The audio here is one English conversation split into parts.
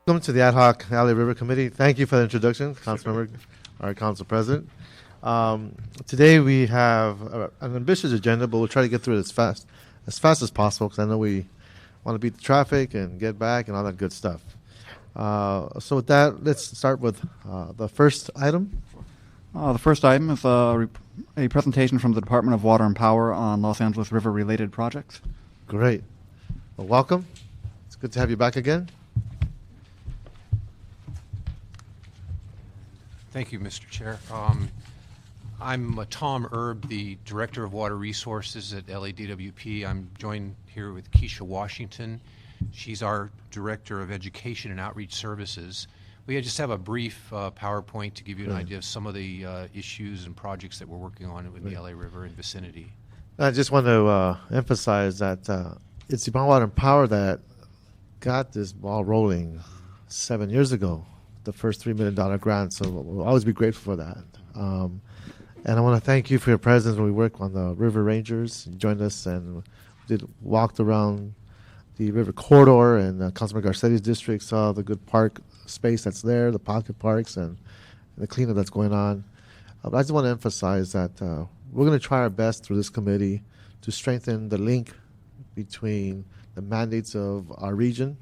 Welcome to the Ad Hoc LA River Committee. Thank you for the introduction, Councilmember, our Council President. Today we have an ambitious agenda, but we'll try to get through it as fast as possible because I know we want to beat the traffic and get back and all that good stuff. So with that, let's start with the first item. The first item is a presentation from the Department of Water and Power on Los Angeles River-related projects. Great. Well, welcome. It's good to have you back again. Thank you, Mr. Chair. I'm Tom Erb, the Director of Water Resources at LADWP. I'm joined here with Keisha Washington. She's our Director of Education and Outreach Services. We just have a brief PowerPoint to give you an idea of some of the issues and projects that we're working on with the LA River and vicinity. I just want to emphasize that it's the Department of Water and Power that got this ball rolling 7 years ago, the first $3 million grant, so we'll always be grateful for that. And I want to thank you for your presence when we work on the River Rangers. You joined us and walked around the river corridor and Councilman Garcetti's district, saw the good park space that's there, the pocket parks, and the cleanup that's going on. But I just want to emphasize that we're going to try our best through this committee to strengthen the link between the mandates of our region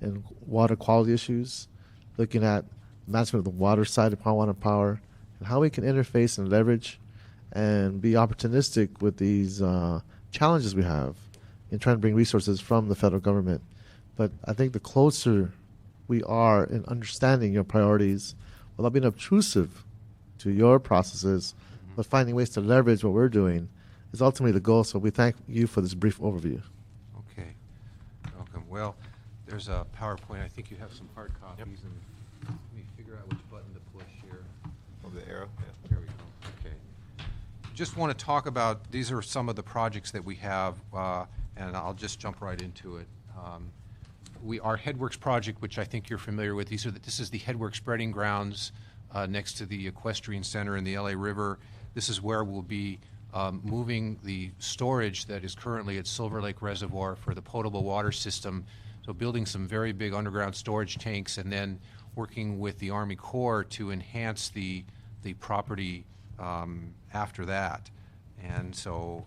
and water quality issues, looking at management of the water side of Water and Power, and how we can interface and leverage and be opportunistic with these challenges we have in trying to bring resources from the federal government. But I think the closer we are in understanding your priorities without being obtrusive to your processes, but finding ways to leverage what we're doing is ultimately the goal. So we thank you for this brief overview. Okay. Welcome. Well, there's a PowerPoint. I think you have some hard copies. Yep. And let me figure out which button to push here. Over the arrow? Yeah. Here we go. Okay. Just want to talk about, these are some of the projects that we have, and I'll just jump right into it. Our Headworks project, which I think you're familiar with, this is the Headworks spreading grounds next to the Equestrian Center in the LA River. This is where we'll be moving the storage that is currently at Silver Lake Reservoir for the potable water system. So building some very big underground storage tanks and then working with the Army Corps to enhance the property after that. And so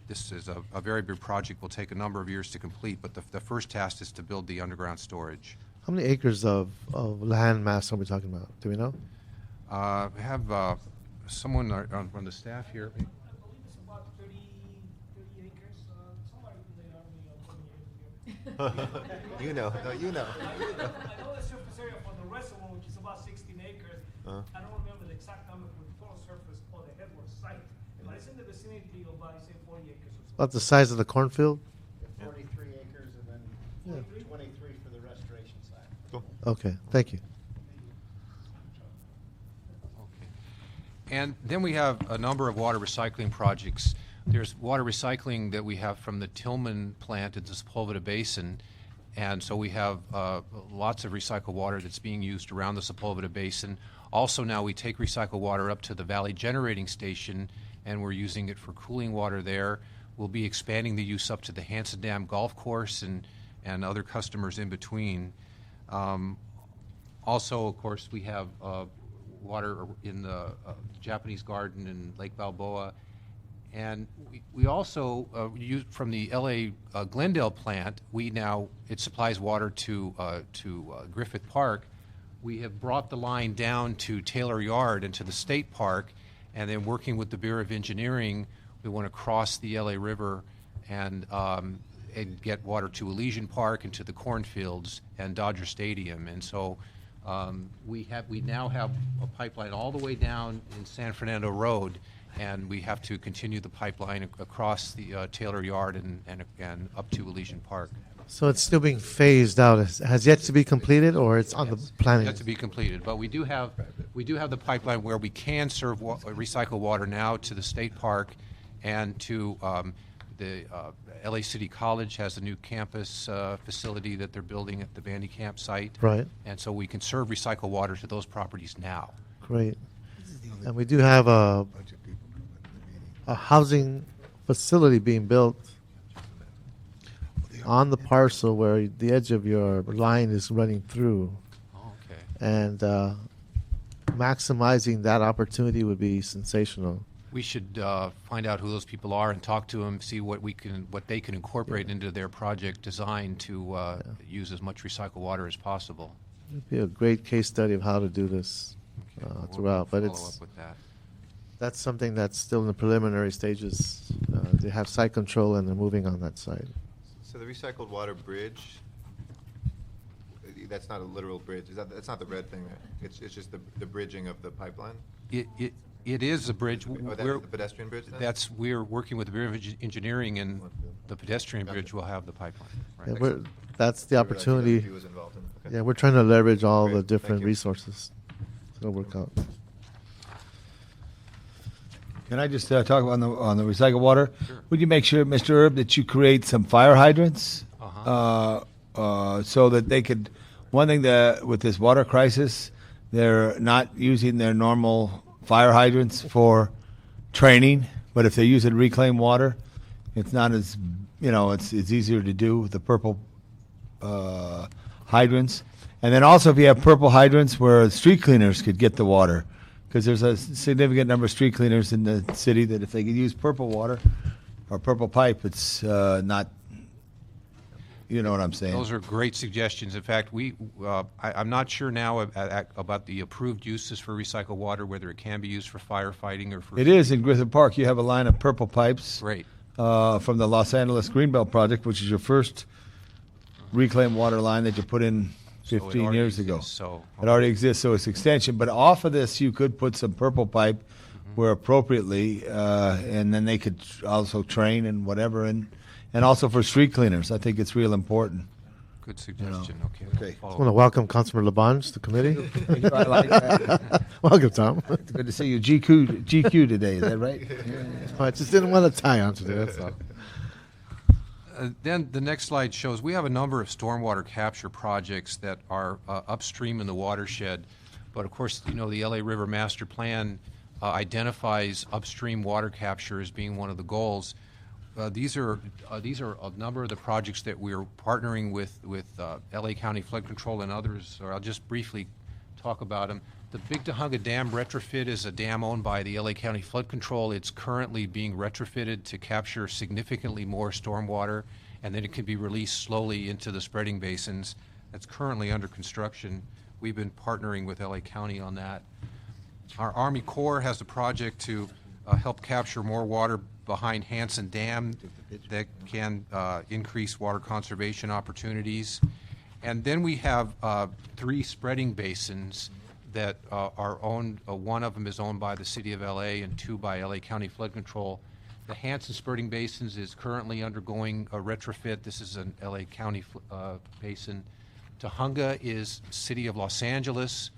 this is a very big project. Will take a number of years to complete, but the first task is to build the underground storage. How many acres of land mass are we talking about? Do we know? We have someone on the staff here. I believe it's about 30 acres, somewhere in the Army of 20 years ago. You know. No, you know. I know the surface area for the reservoir, which is about 16 acres. I don't remember the exact number for the total surface for the Headworks site, but it's in the vicinity of about, say, 40 acres or so. About the size of the cornfield? 43 acres and then 23 for the restoration side. Cool. Okay, thank you. And then we have a number of water recycling projects. There's water recycling that we have from the Tillman plant in the Sepulveda Basin. And so we have lots of recycled water that's being used around the Sepulveda Basin. Also now we take recycled water up to the Valley Generating Station, and we're using it for cooling water there. We'll be expanding the use up to the Hanson Dam Golf Course and other customers in between. Also, of course, we have water in the Japanese Garden in Lake Balboa. And we also use from the LA Glendale plant. It supplies water to Griffith Park. We have brought the line down to Taylor Yard and to the State Park, and then working with the Bureau of Engineering, we want to cross the LA River and get water to Elysian Park and to the cornfields and Dodger Stadium. And so we now have a pipeline all the way down in San Fernando Road, and we have to continue the pipeline across the Taylor Yard and up to Elysian Park. So it's still being phased out. Has yet to be completed, or it's on the planning? Yet to be completed, but we do have the pipeline where we can serve recycled water now to the State Park and to the LA City College has a new campus facility that they're building at the Vandy Camp site. Right. And so we can serve recycled water to those properties now. Great. And we do have a housing facility being built on the parcel where the edge of your line is running through. Oh, okay. And maximizing that opportunity would be sensational. We should find out who those people are and talk to them, see what they can incorporate into their project design to use as much recycled water as possible. It'd be a great case study of how to do this We'll throughout. But follow up with that. that's something that's still in the preliminary stages. They have site control and they're moving on that side. So the recycled water bridge, that's not a literal bridge. That's not the red thing. It's just the bridging of the pipeline. It is a bridge. Oh, that's the pedestrian bridge then? We're working with the Bureau of Engineering, and the pedestrian bridge will have the pipeline. Right. Yeah, that's the opportunity. He was involved in. Okay. Yeah, we're trying to leverage all Great, the thank different you. resources. It'll work out. Can I just talk on the recycled water? Sure. Would you make sure, Mr. Erb, that you create some fire hydrants Uh-huh. so that they could? One thing that with this water crisis, they're not using their normal fire hydrants for training, but if they use it to reclaim water, it's not as it's easier to do with the purple hydrants. And then also if you have purple hydrants where street cleaners could get the water, because there's a significant number of street cleaners in the city that if they could use purple water or purple pipe, it's not, you know what I'm saying? Those are great suggestions. In fact, I'm not sure now about the approved uses for recycled water, whether it can be used for firefighting or for. It is in Griffith Park. You have a line of purple pipes Great. From the Los Angeles Greenbelt Project, which is your first reclaimed water line that you put in So it 15 already years ago. exists, so- It already exists, so it's extension. But off of this, you could put some purple pipe where appropriately, and then they could also train and whatever, and also for street cleaners. I think it's real important. Good suggestion. Okay. Okay. I want to welcome Councilor Labange to the committee. I like that. Welcome, Tom. It's good to see you. GQ today, is that right? I just didn't want to tie on today, that's all. Then the next slide shows we have a number of stormwater capture projects that are upstream in the watershed. But of course, the LA River Master Plan identifies upstream water capture as being one of the goals. These are a number of the projects that we're partnering with LA County Flood Control and others, or I'll just briefly talk about them. The Big Tujunga Dam retrofit is a dam owned by the LA County Flood Control. It's currently being retrofitted to capture significantly more stormwater, and then it can be released slowly into the spreading basins. That's currently under construction. We've been partnering with LA County on that. Our Army Corps has a project to help capture more water behind Hanson Dam that can increase water conservation opportunities. And then we have 3 spreading basins that are owned. One of them is owned by the City of LA and 2 by LA County Flood Control. The Hanson Spreading Basins is currently undergoing a retrofit. This is an LA County basin. Tujunga is City of Los Angeles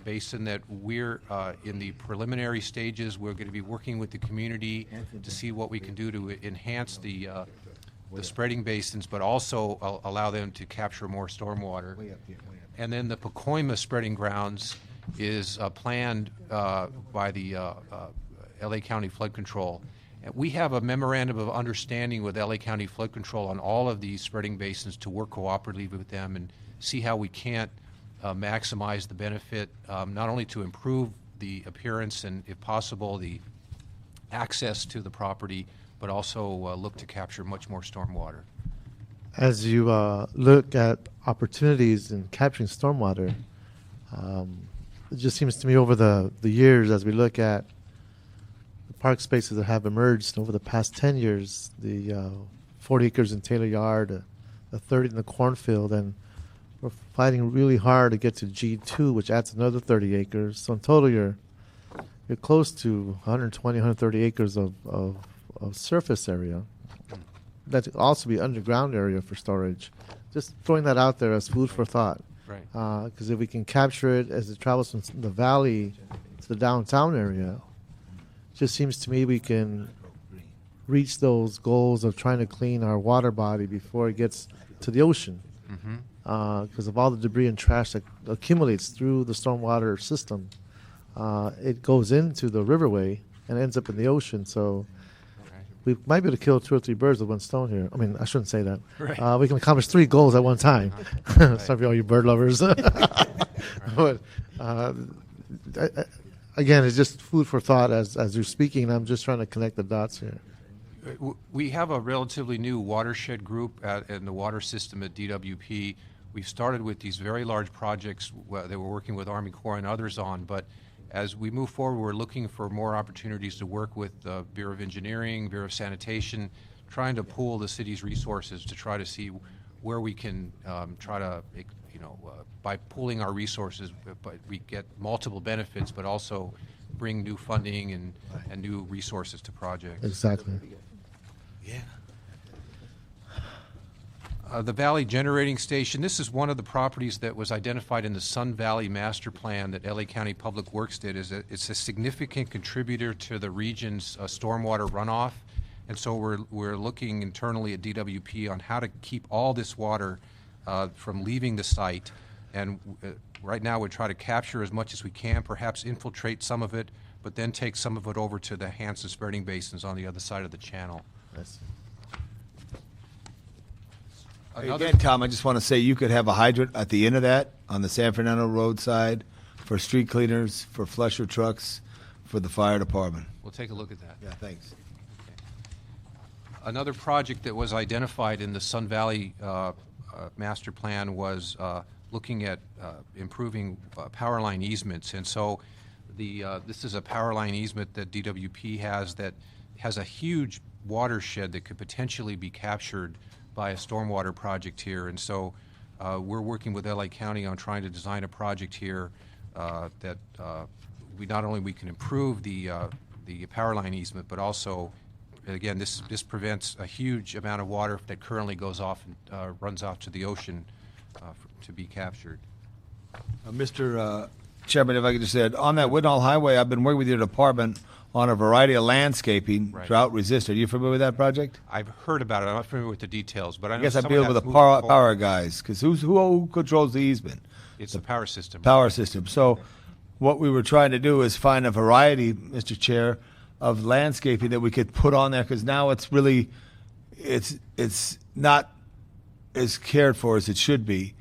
basin that we're in the preliminary stages. We're going to be working with the community to see what we can do to enhance the spreading basins, but also allow them to capture more stormwater. And then the Pacoima Spreading Grounds is planned by the LA County Flood Control. And we have a memorandum of understanding with LA County Flood Control on all of these spreading basins to work cooperatively with them and see how we can't maximize the benefit, not only to improve the appearance and, if possible, the access to the property, but also look to capture much more stormwater. As you look at opportunities in capturing stormwater, it just seems to me over the years, as we look at the park spaces that have emerged over the past 10 years, the 40 acres in Taylor Yard, the 30 in the cornfield, and we're fighting really hard to get to G2, which adds another 30 acres. So in total, you're close to 120, 130 acres of surface area. That could also be underground area for storage. Just throwing that out there as food for thought. Right. Because if we can capture it as it travels from the valley to the downtown area, it just seems to me we can reach those goals of trying to clean our water body before it gets to the ocean. Because of all the debris and trash that accumulates through the stormwater system, it goes into the riverway and ends up in the ocean. So we might be able to kill 2 or 3 birds with one stone here. I mean, I shouldn't say that. We can accomplish 3 goals at one time. Sorry for all you bird lovers. But, again, it's just food for thought as you're speaking. I'm just trying to connect the dots here. We have a relatively new watershed group in the water system at DWP. We've started with these very large projects that we're working with Army Corps and others on, but as we move forward, we're looking for more opportunities to work with the Bureau of Engineering, Bureau of Sanitation, trying to pool the city's resources to try to see where we can try to, by pooling our resources, but we get multiple benefits, but also bring new funding and new resources to projects. Exactly. The Valley Generating Station, this is one of the properties that was identified in the Sun Valley Master Plan that LA County Public Works did. It's a significant contributor to the region's stormwater runoff. And so we're looking internally at DWP on how to keep all this water from leaving the site. And right now we try to capture as much as we can, perhaps infiltrate some of it, but then take some of it over to the Hanson spreading basins on the other side of the channel. Yes. Again, Tom, I just want to say you could have a hydrant at the end of that on the San Fernando roadside for street cleaners, for flusher trucks, for the fire department. We'll take a look at that. Yeah, thanks. Another project that was identified in the Sun Valley Master Plan was looking at improving power line easements. And so this is a power line easement that DWP has that has a huge watershed that could potentially be captured by a stormwater project here. And so we're working with LA County on trying to design a project here that we not only we can improve the power line easement, but also, again, this prevents a huge amount of water that currently goes off and runs off to the ocean to be captured. Mr. Chairman, if I could just add, on that Whitnall Highway, I've been working with your department on a variety of landscaping, Right. drought resistant. Are you familiar with that project? I've heard about it. I'm not familiar with the details, but I I know guess I'd some be of able that's with the moving power, forward. power guys, because who controls the easement? It's the power system. Power system. So what we were trying to do is find a variety, Mr. Chair, of landscaping that we could put on there, because now it's really, it's not as cared for as it should be.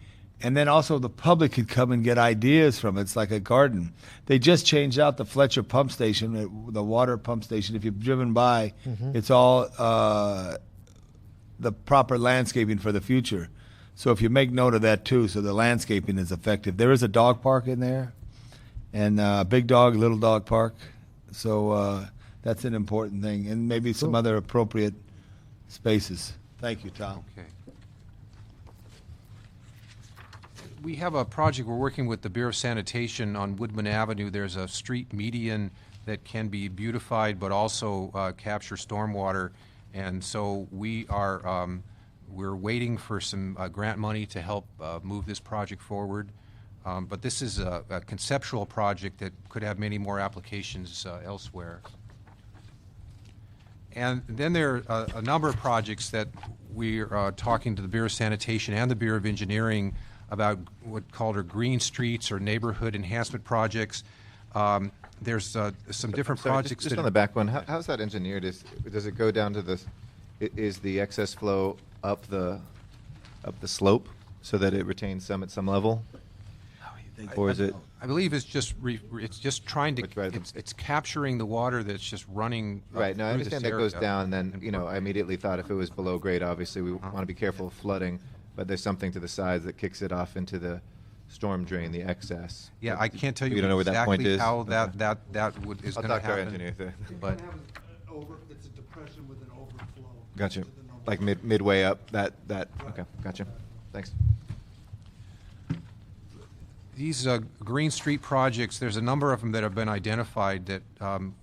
And then also the public could come and get ideas from it. It's like a garden. They just changed out the Fletcher pump station, the water pump station. If you've driven by, it's all the proper landscaping for the future. So if you make note of that too, so the landscaping is effective. There is a dog park in there, and big dog, little dog park. So that's an important thing, and maybe some other appropriate spaces. Thank you, Tom. Okay. We have a project we're working with the Bureau of Sanitation on Woodman Avenue. There's a street median that can be beautified but also capture stormwater. And so we are we're waiting for some grant money to help move this project forward. But this is a conceptual project that could have many more applications elsewhere. And then there are a number of projects that we are talking to the Bureau of Sanitation and the Bureau of Engineering about what called are green streets or neighborhood enhancement projects. There's some different Sorry, projects just that on the back one, how's that engineered? Does it go down to is the excess flow up the slope so that it retains some at some level? Or is it? I believe it's just it's just trying to Right. it's capturing the water that's just running Right, no, I through this understand that goes area. down, then, And I immediately thought if it was below grade, obviously, we want to be careful of flooding, but there's something to the sides that kicks it off into the storm drain, the excess. Yeah, I can't tell you You don't know where that point exactly is? how Okay. that is I'll going to talk to our happen. engineer. But It's a depression with an overflow. Gotcha. to the normal. Like midway up, okay, gotcha. Thanks. these Green Street projects, there's a number of them that have been identified that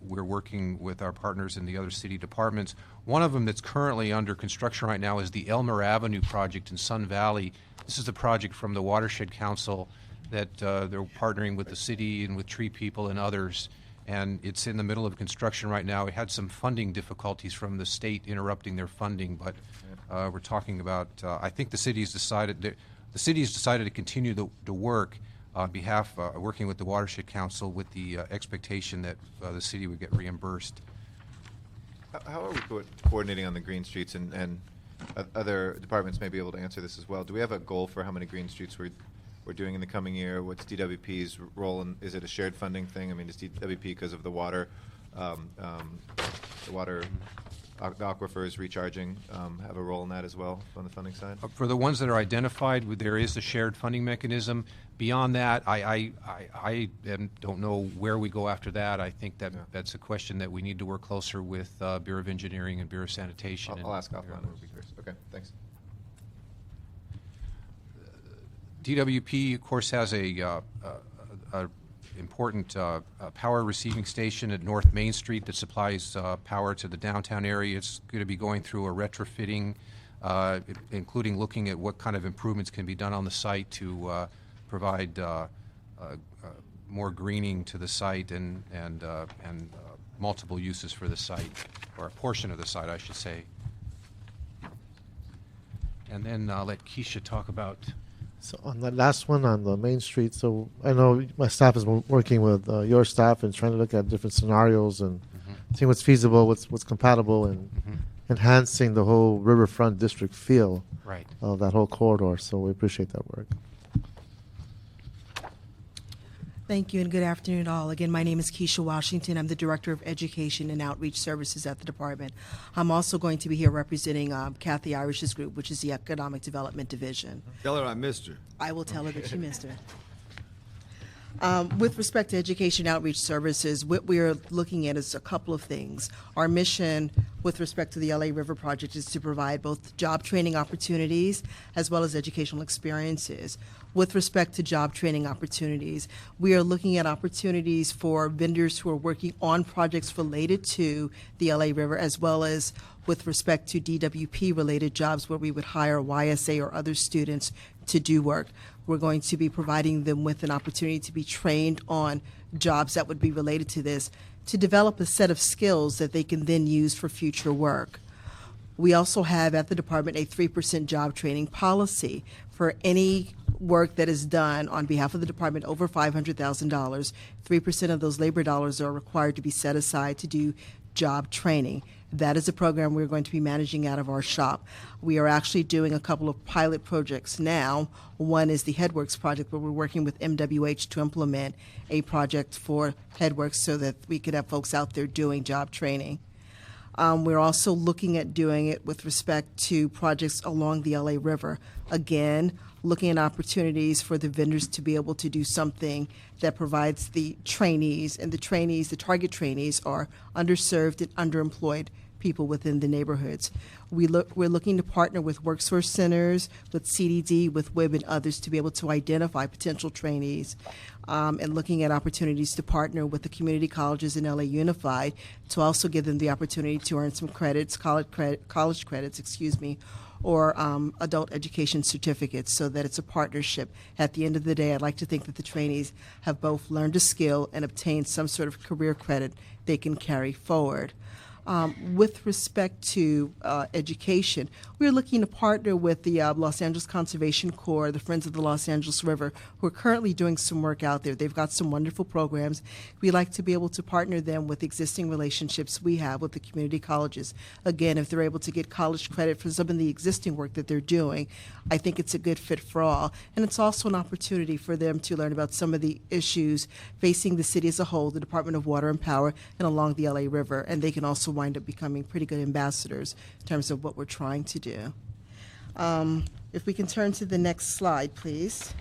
we're working with our partners in the other city departments. One of them that's currently under construction right now is the Elmer Avenue project in Sun Valley. This is a project from the Watershed Council that they're partnering with the city and with Tree People and others, and it's in the middle of construction right now. It had some funding difficulties from the state interrupting their funding, but we're talking about, I think the city's decided to continue the work on behalf, working with the Watershed Council with the expectation that the city would get reimbursed. How are we coordinating on the green streets, and other departments may be able to answer this as well? Do we have a goal for how many green streets we're doing in the coming year? What's DWP's role, and is it a shared funding thing? I mean, does DWP, because of the water, the aquifers recharging, have a role in that as well on the funding side? For the ones that are identified, there is a shared funding mechanism. Beyond that, I don't know where we go after that. I think that's a question that we need to work closer with Bureau of Engineering and Bureau of Sanitation. I'll ask offline. It would be curious. Okay, thanks. DWP, of course, has a important power receiving station at North Main Street that supplies power to the downtown area. It's going to be going through a retrofitting, including looking at what kind of improvements can be done on the site to provide more greening to the site and multiple uses for the site, or a portion of the site, I should say. And then let Keisha talk about. So on the last one on the Main Street, so I know my staff is working with your staff and trying to look at different scenarios and seeing what's feasible, what's compatible, and enhancing the whole riverfront district feel of that whole corridor. So we appreciate that work. Thank you and good afternoon all. Again, my name is Keisha Washington. I'm the Director of Education and Outreach Services at the department. I'm also going to be here representing Kathy Irish's group, which is the Economic Development Division. Tell her I missed her. I will tell her that you missed her. With respect to Education Outreach Services, what we are looking at is a couple of things. Our mission with respect to the LA River Project is to provide both job training opportunities as well as educational experiences. With respect to job training opportunities, we are looking at opportunities for vendors who are working on projects related to the LA River, as well as with respect to DWP-related jobs where we would hire YSA or other students to do work. We're going to be providing them with an opportunity to be trained on jobs that would be related to this, to develop a set of skills that they can then use for future work. We also have at the department a 3% job training policy for any work that is done on behalf of the department over $500,000. 3% of those labor dollars are required to be set aside to do job training. That is a program we're going to be managing out of our shop. We are actually doing a couple of pilot projects now. One is the Headworks project, where we're working with MWH to implement a project for Headworks so that we could have folks out there doing job training. We're also looking at doing it with respect to projects along the LA River. Again, looking at opportunities for the vendors to be able to do something that provides the trainees, and the target trainees are underserved and underemployed people within the neighborhoods. We're looking to partner with WorkSource centers, with CDD, with WIB, and others to be able to identify potential trainees, and looking at opportunities to partner with the community colleges in LA Unified to also give them the opportunity to earn some credits, college credits, or adult education certificates, so that it's a partnership. At the end of the day, I'd like to think that the trainees have both learned a skill and obtained some sort of career credit they can carry forward. With respect to education, we're looking to partner with the Los Angeles Conservation Corps, the Friends of the Los Angeles River, who are currently doing some work out there. They've got some wonderful programs. We like to be able to partner them with existing relationships we have with the community colleges. Again, if they're able to get college credit for some of the existing work that they're doing, I think it's a good fit for all. And it's also an opportunity for them to learn about some of the issues facing the city as a whole, the Department of Water and Power, and along the LA River. And they can also wind up becoming pretty good ambassadors in terms of what we're trying to do. If we can turn to the next slide, please.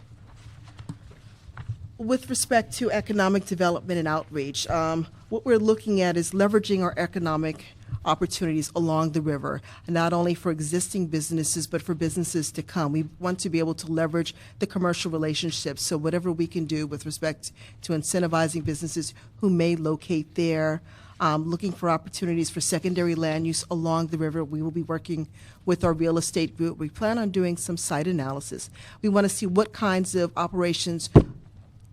With respect to economic development and outreach, what we're looking at is leveraging our economic opportunities along the river, not only for existing businesses, but for businesses to come. We want to be able to leverage the commercial relationships, so whatever we can do with respect to incentivizing businesses who may locate there, looking for opportunities for secondary land use along the river. We will be working with our real estate group. We plan on doing some site analysis. We want to see what kinds of operations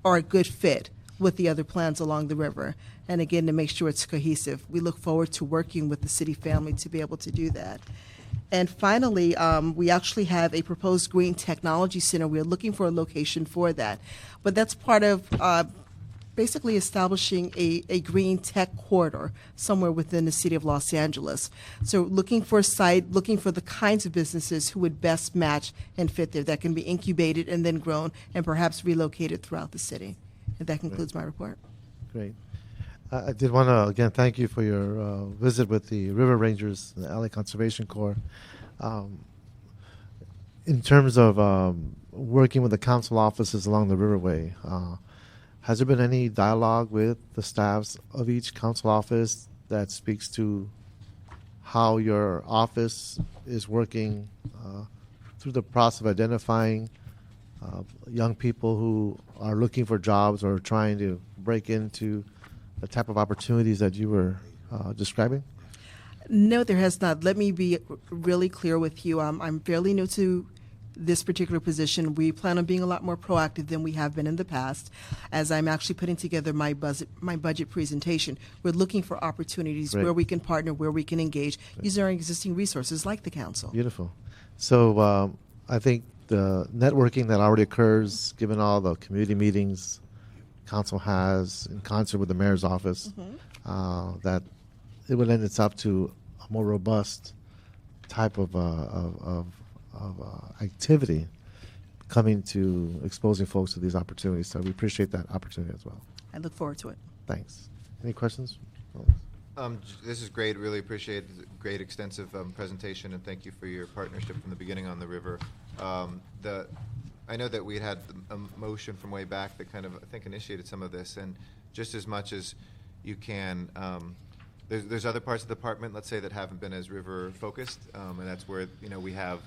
are a good fit with the other plans along the river, and again, to make sure it's cohesive. We look forward to working with the city family to be able to do that. And finally, we actually have a proposed green technology center. We're looking for a location for that, but that's part of basically establishing a green tech corridor somewhere within the city of Los Angeles. So looking for a site, looking for the kinds of businesses who would best match and fit there, that can be incubated and then grown and perhaps relocated throughout the city. And that concludes my report. Great. I did want to, again, thank you for your visit with the River Rangers, the LA Conservation Corps. In terms of working with the council offices along the Riverway, has there been any dialogue with the staffs of each council office that speaks to how your office is working through the process of identifying young people who are looking for jobs or trying to break into the type of opportunities that you were describing? No, there has not. Let me be really clear with you. I'm fairly new to this particular position. We plan on being a lot more proactive than we have been in the past. As I'm actually putting together my budget presentation, we're looking for opportunities Great. where we can partner, where we can engage, using our existing resources like the council. Beautiful. So I think the networking that already occurs, given all the community meetings council has in concert with the mayor's office, that it would lend itself to a more robust type of activity coming to exposing folks to these opportunities. So we appreciate that opportunity as well. I look forward to it. Thanks. Any questions? This is great. Really appreciate the great extensive presentation, and thank you for your partnership from the beginning on the river. I know that we had a motion from way back that kind of, I think, initiated some of this, and just as much as you can, there's other parts of the department, let's say, that haven't been as river focused, and that's where we have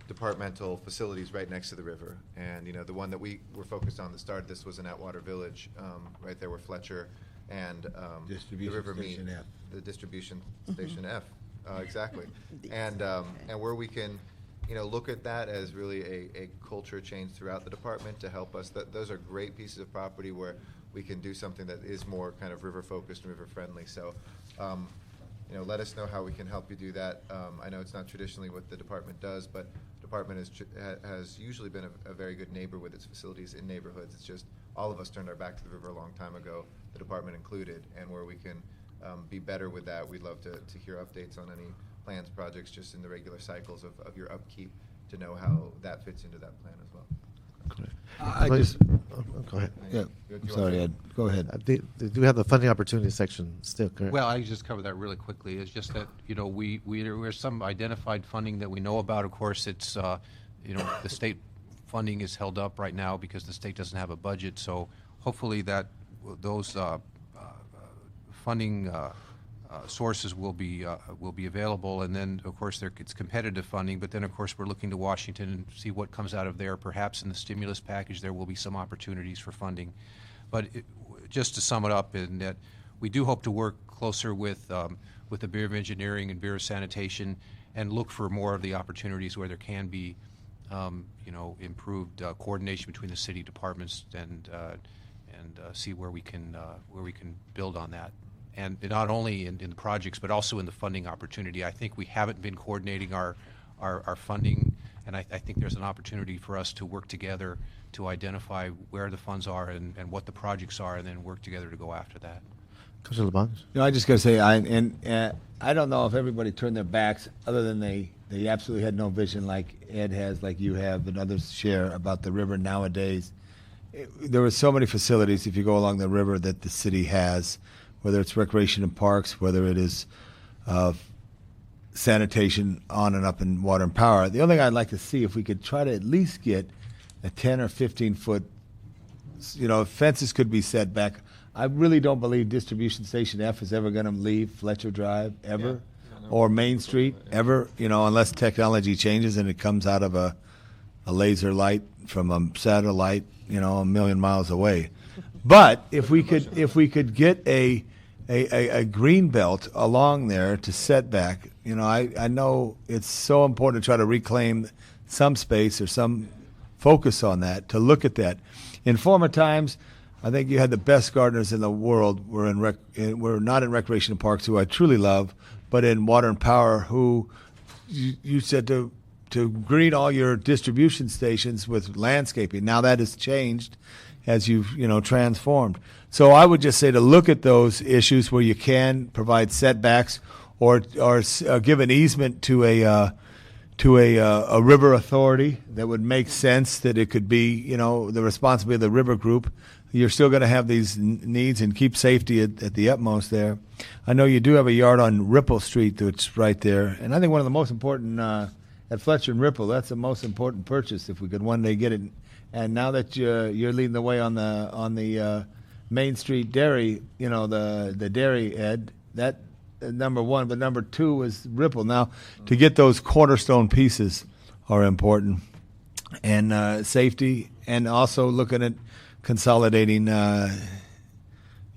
departmental facilities right next to the river. And the one that we were focused on at the start of this was in Atwater Village, right there where Fletcher and the river meet. Station F. The distribution station F, exactly. And where we can look at that as really a culture change throughout the department to help us. Those are great pieces of property where we can do something that is more kind of river focused and river friendly. So let us know how we can help you do that. I know it's not traditionally what the department does, but the department has usually been a very good neighbor with its facilities in neighborhoods. It's just all of us turned our back to the river a long time ago, the department included, and where we can be better with that, we'd love to hear updates on any plans, projects, just in the regular cycles of your upkeep, to know how that fits into that plan as well. I just, go ahead. yeah, I'm sorry, Ed. Go ahead. They do have the funding opportunity section still, correct? Well, I just cover that really quickly. It's just that there's some identified funding that we know about. Of course, it's the state funding is held up right now because the state doesn't have a budget. So hopefully those funding sources will be available, and then of course it's competitive funding. But then of course we're looking to Washington and see what comes out of there. Perhaps in the stimulus package there will be some opportunities for funding. But just to sum it up, in that we do hope to work closer with the Bureau of Engineering and Bureau of Sanitation and look for more of the opportunities where there can be improved coordination between the city departments and see where we can build on that. And not only in the projects, but also in the funding opportunity. I think we haven't been coordinating our funding, and I think there's an opportunity for us to work together to identify where the funds are and what the projects are, and then work together to go after that. Councilor Labange? I just got to say, I don't know if everybody turned their backs, other than they absolutely had no vision like Ed has, like you have, and others share about the river nowadays. There were so many facilities, if you go along the river, that the city has, whether it's recreation and parks, whether it is sanitation on and up in water and power. The only thing I'd like to see, if we could try to at least get a 10 or 15 foot, fences could be set back. I really don't believe Distribution Station F is ever going to leave Fletcher Drive, ever, or Main Street, ever, unless technology changes and it comes out of a laser light from a satellite, a million miles away. But if we could get a green belt along there to set back, I know it's so important to try to reclaim some space or some focus on that, to look at that. In former times, I think you had the best gardeners in the world were not in recreation parks, who I truly love, but in water and power, who you said to green all your distribution stations with landscaping. Now that has changed. as you've transformed. So I would just say to look at those issues where you can provide setbacks or give an easement to a river authority that would make sense, that it could be the responsibility of the river group. You're still going to have these needs and keep safety at the utmost there. I know you do have a yard on Ripple Street that's right there, and I think one of the most important at Fletcher and Ripple, that's the most important purchase if we could one day get it. And now that you're leading the way on the Main Street dairy, the dairy, Ed, that number one, but number two is Ripple. Now, to get those cornerstone pieces are important, and safety, and also looking at consolidating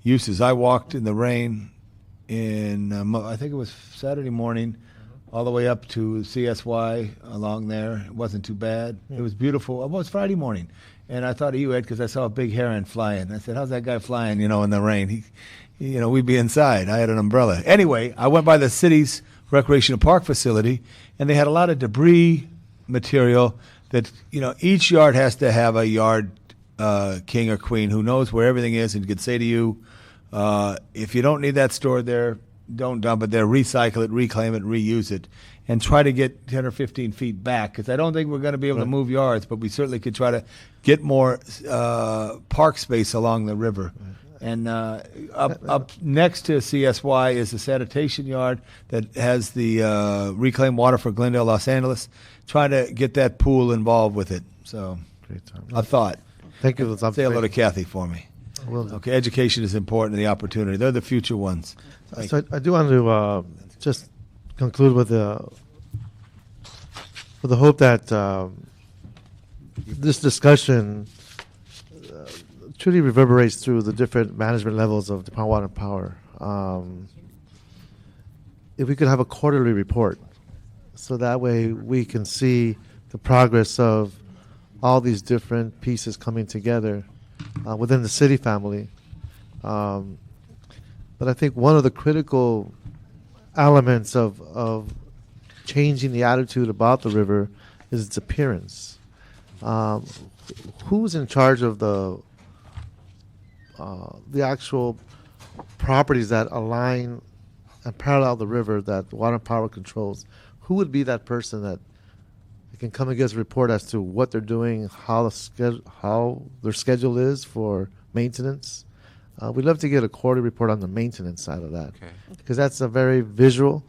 uses. I walked in the rain I think it was Saturday morning, all the way up to CSY along there. It wasn't too bad. It was beautiful. It was Friday morning, and I thought of you, Ed, because I saw a big heron flying. I said, "How's that guy flying? In the rain?" We'd be inside. I had an umbrella. Anyway, I went by the city's recreational park facility, and they had a lot of debris material that each yard has to have a yard king or queen who knows where everything is and could say to you, if you don't need that stored there, don't dump it there, recycle it, reclaim it, reuse it, and try to get 10 or 15 feet back, because I don't think we're going to be able to move yards, but we certainly could try to get more park space along the river. And up next to CSY is the sanitation yard that has the reclaimed water for Glendale, Los Angeles. Try to get that pool involved with it. So, Great time. I thought. Thank you. Say hello to Kathy for me. Okay, education is important, and the opportunity. They're the future ones. So I do want to just conclude with the hope that this discussion truly reverberates through the different management levels of Department of Water and Power. If we could have a quarterly report, so that way we can see the progress of all these different pieces coming together within the city family. But I think one of the critical elements of changing the attitude about the river is its appearance. Who's in charge of the actual properties that align and parallel the river that Water and Power controls? Who would be that person that can come and give us a report as to what they're doing, how their schedule is for maintenance? We'd love to get a quarterly report on the maintenance side of that, because that's a very visual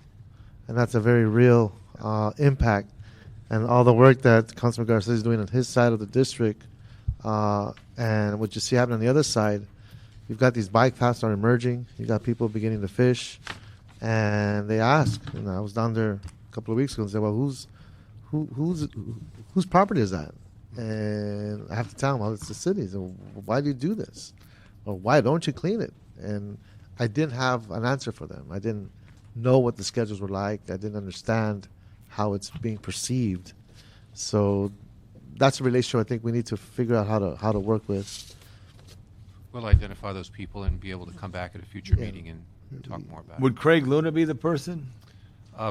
and that's a very real impact. And all the work that Councilman Garcia is doing on his side of the district, and what you see happening on the other side, you've got these bike paths that are emerging. You got people beginning to fish, and they ask. I was down there a couple of weeks ago and said, "Well, whose property is that?" And I have to tell them, "Well, it's the city's. So why do you do this? Or why don't you clean it?" And I didn't have an answer for them. I didn't know what the schedules were like. I didn't understand how it's being perceived. So that's a relationship I think we need to figure out how to work with. We'll identify those people and be able to come back at a future meeting and talk more about it. Would Craig Luna be the person?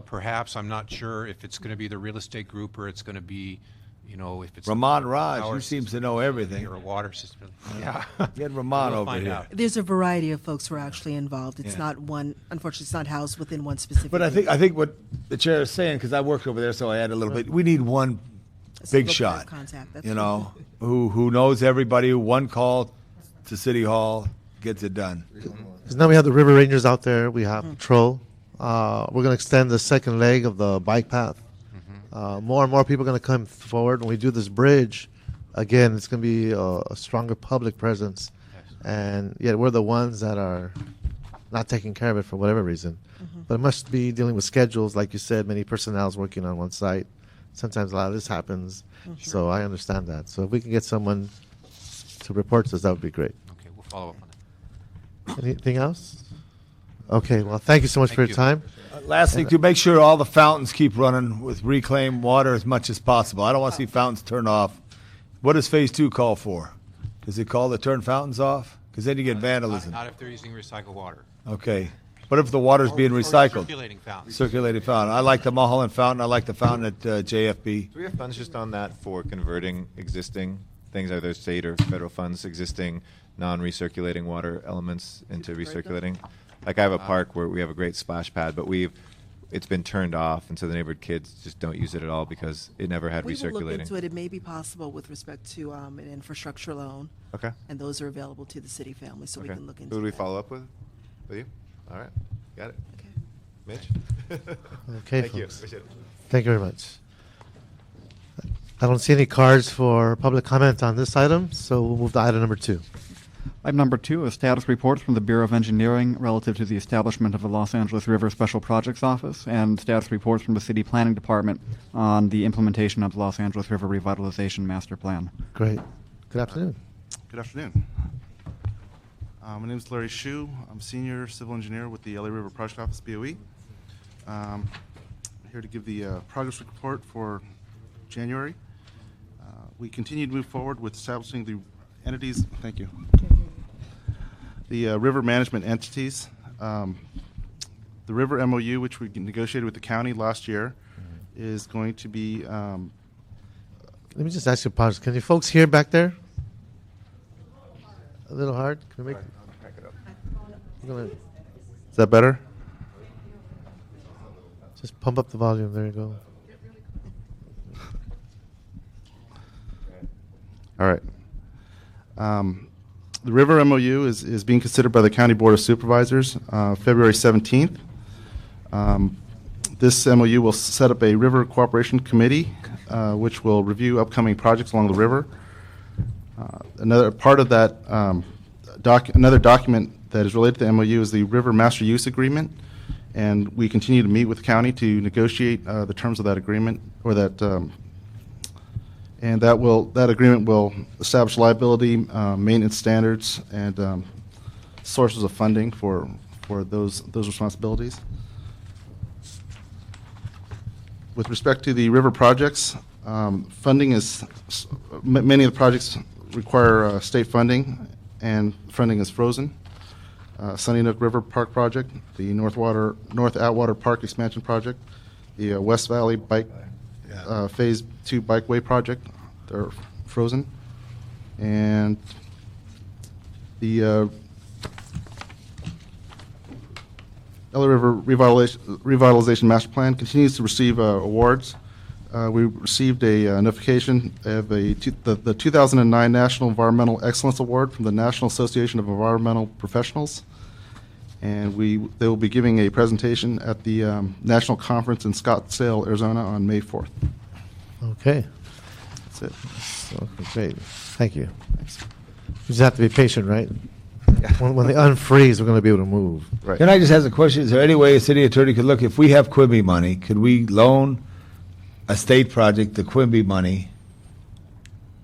Perhaps. I'm not sure if it's going to be the real estate group or it's going to be, if it's Ramon Raj, power who seems to system know everything. or a water system. Yeah. Get Ramon We'll over find here. out. There's a variety of folks who are actually involved. It's Yeah. not one, unfortunately, it's not housed within one specific. But I think what the chair is saying, because I worked over there, so I add a little bit. We need one A big single point of shot, contact, that's who knows everybody. One call to City Hall gets it done. Because now we have the River Rangers out there. We have patrol. We're going to extend the second leg of the bike path. More and more people are going to come forward. When we do this bridge, again, it's going to be a stronger public presence. And yet we're the ones that are not taking care of it for whatever reason. But it must be dealing with schedules. Like you said, many personnel is working on one site. Sometimes a lot of this happens. So I understand that. So if we can get someone to report to us, that would be great. Okay, we'll follow up on that. Anything else? Okay, well, thank you so much Thank for your you. time. Last thing, to make sure all the fountains keep running with reclaimed water as much as possible. I don't want to see fountains turn off. What does Phase 2 call for? Does it call to turn fountains off? Because then you get vandalism. Not if they're using recycled water. Okay. What if the water's being Or recycled? circulating fountains. Circulating fountain. I like the Mulholland fountain. I like the fountain at JFB. Do we have funds just on that for converting existing things? Are there state or federal funds existing non-recirculating water elements into recirculating? Like I have a park where we have a great splash pad, but it's been turned off, and so the neighborhood kids just don't use it at all because it never had We will look recirculating. into it. It may be possible with respect to an infrastructure loan, Okay. and those are available to the city family, so we Okay. can look into Who would we that. follow up with? With you? All right. Got it. Okay. Mitch? Okay, Thank you. folks. Appreciate it. Thank you very much. I don't see any cards for public comment on this item, so we'll move to item number 2. Item number 2 is status reports from the Bureau of Engineering relative to the establishment of the Los Angeles River Special Projects Office, and status reports from the City Planning Department on the implementation of the Los Angeles River Revitalization Master Plan. Great. Good afternoon. Good afternoon. My name is Larry Hsu. I'm Senior Civil Engineer with the LA River Project Office, BOE. I'm here to give the progress report for January. We continue to move forward with establishing the entities. Thank you. The river management entities. The river MOU, which we negotiated with the county last year, is going to be. Let me just ask you, pause. Can you folks hear back there? A little hard? Can we make? We're gonna Is that better? just pump up the volume. There you go. All right. The river MOU is being considered by the County Board of Supervisors February 17th. This MOU will set up a river cooperation committee, which will review upcoming projects along the river. Another part of that, another document that is related to the MOU is the River Master Use Agreement, and we continue to meet with the county to negotiate the terms of that agreement, or that. And that agreement will establish liability, maintenance standards, and sources of funding for those responsibilities. With respect to the river projects, funding is many of the projects require state funding, and funding is frozen. Sunny Nook River Park Project, the North Atwater Park Expansion Project, the West Valley Bike Phase 2 Bikeway Project, they're frozen. And the LA River Revitalization Master Plan continues to receive awards. We received a notification of the 2009 National Environmental Excellence Award from the National Association of Environmental Professionals. And they will be giving a presentation at the National Conference in Scottsdale, Arizona on May 4th. Okay. That's it. Okay, great. Thank you. You just have to be patient, right? When they unfreeze, we're going to be able to move. Right. Can I just ask a question? Is there any way a city attorney could look, if we have Quimby money, could we loan a state project the Quimby money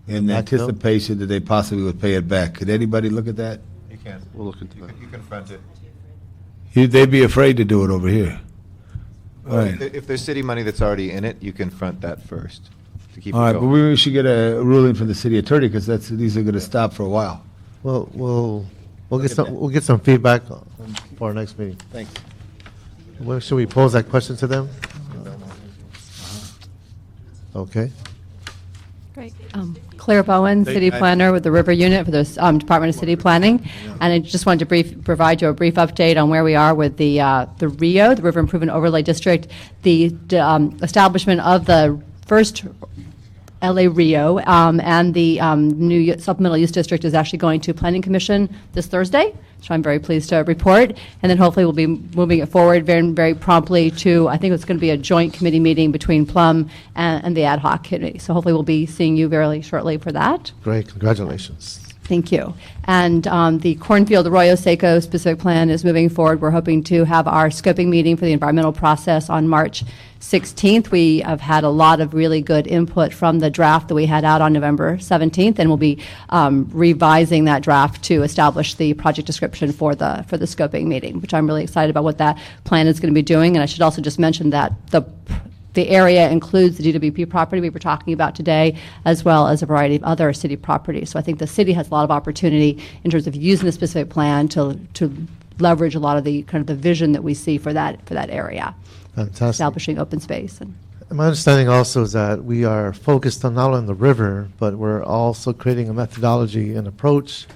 in Back bill? anticipation that they possibly would pay it back? Could anybody look at that? You can. We'll look into that. You confront it. They'd be afraid to do it over here. Right. If there's city money that's already in it, you confront that first to keep All it right, but going. we should get a ruling from the city attorney, because these are going to stop for a while. We'll get some feedback for our next meeting. Thanks. Well, should we pose that question to them? Okay. Great. Claire Bowen, City Planner with the River Unit for the Department of City Planning. And I just wanted to provide you a brief update on where we are with the RIO, the River Improvement Overlay District, the establishment of the first LA RIO, and the new supplemental use district is actually going to Planning Commission this Thursday, so I'm very pleased to report. And then hopefully we'll be moving it forward very, very promptly to, I think it's going to be a joint committee meeting between Plum and the ad hoc committee. So hopefully we'll be seeing you very shortly for that. Great. Congratulations. Thank you. And the Cornfield Arroyo Seco specific plan is moving forward. We're hoping to have our scoping meeting for the environmental process on March 16th. We have had a lot of really good input from the draft that we had out on November 17th, and we'll be revising that draft to establish the project description for the scoping meeting, which I'm really excited about what that plan is going to be doing. And I should also just mention that the area includes the DWP property we were talking about today, as well as a variety of other city properties. So I think the city has a lot of opportunity in terms of using the specific plan to leverage a lot of the kind of the vision that we see for that area. Fantastic. Establishing open space. My understanding also is that we are focused on not only on the river, but we're also creating a methodology and approach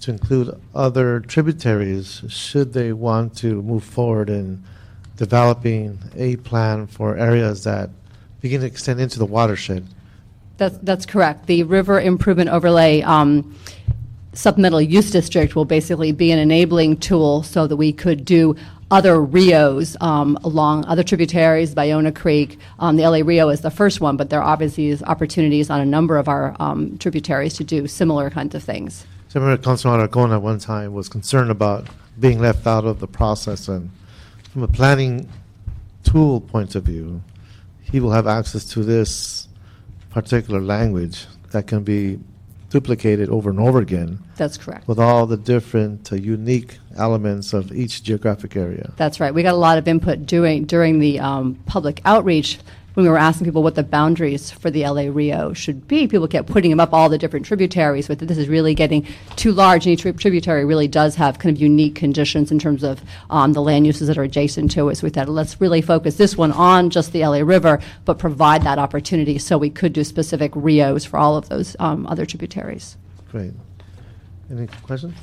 to include other tributaries should they want to move forward in developing a plan for areas that begin to extend into the watershed. That's correct. The River Improvement Overlay Supplemental Use District will basically be an enabling tool so that we could do other RIOs along other tributaries, Bayona Creek. The LA Rio is the first one, but there obviously is opportunities on a number of our tributaries to do similar kinds of things. So I remember Councilman Arcona at one time was concerned about being left out of the process, and from a planning tool point of view, he will have access to this particular language that can be duplicated over and over again That's correct. with all the different unique elements of each geographic area. That's right. We got a lot of input during the public outreach when we were asking people what the boundaries for the LA Rio should be. People kept putting them up, all the different tributaries, but this is really getting too large, and each tributary really does have kind of unique conditions in terms of the land uses that are adjacent to it. So we thought, let's really focus this one on just the LA River, but provide that opportunity so we could do specific Rios for all of those other tributaries. Great. Any questions?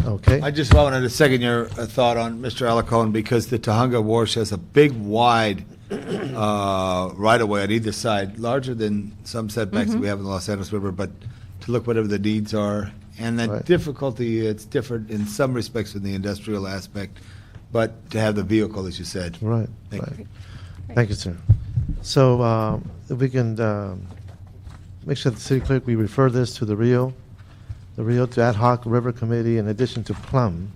Okay. I just wanted to second your thought on Mr. Alarcon, because the Tujunga Wash has a big, wide right-of-way on either side, larger than some setbacks that we have in the Los Angeles River, but to look whatever the needs are. And that Right. difficulty, it's different in some respects in the industrial aspect, but to have the vehicle, as you said. Right. Thank right. you. Thank you, sir. So if we can make sure the city clerk, we refer this to the Rio to Ad Hoc River Committee in addition to Plum.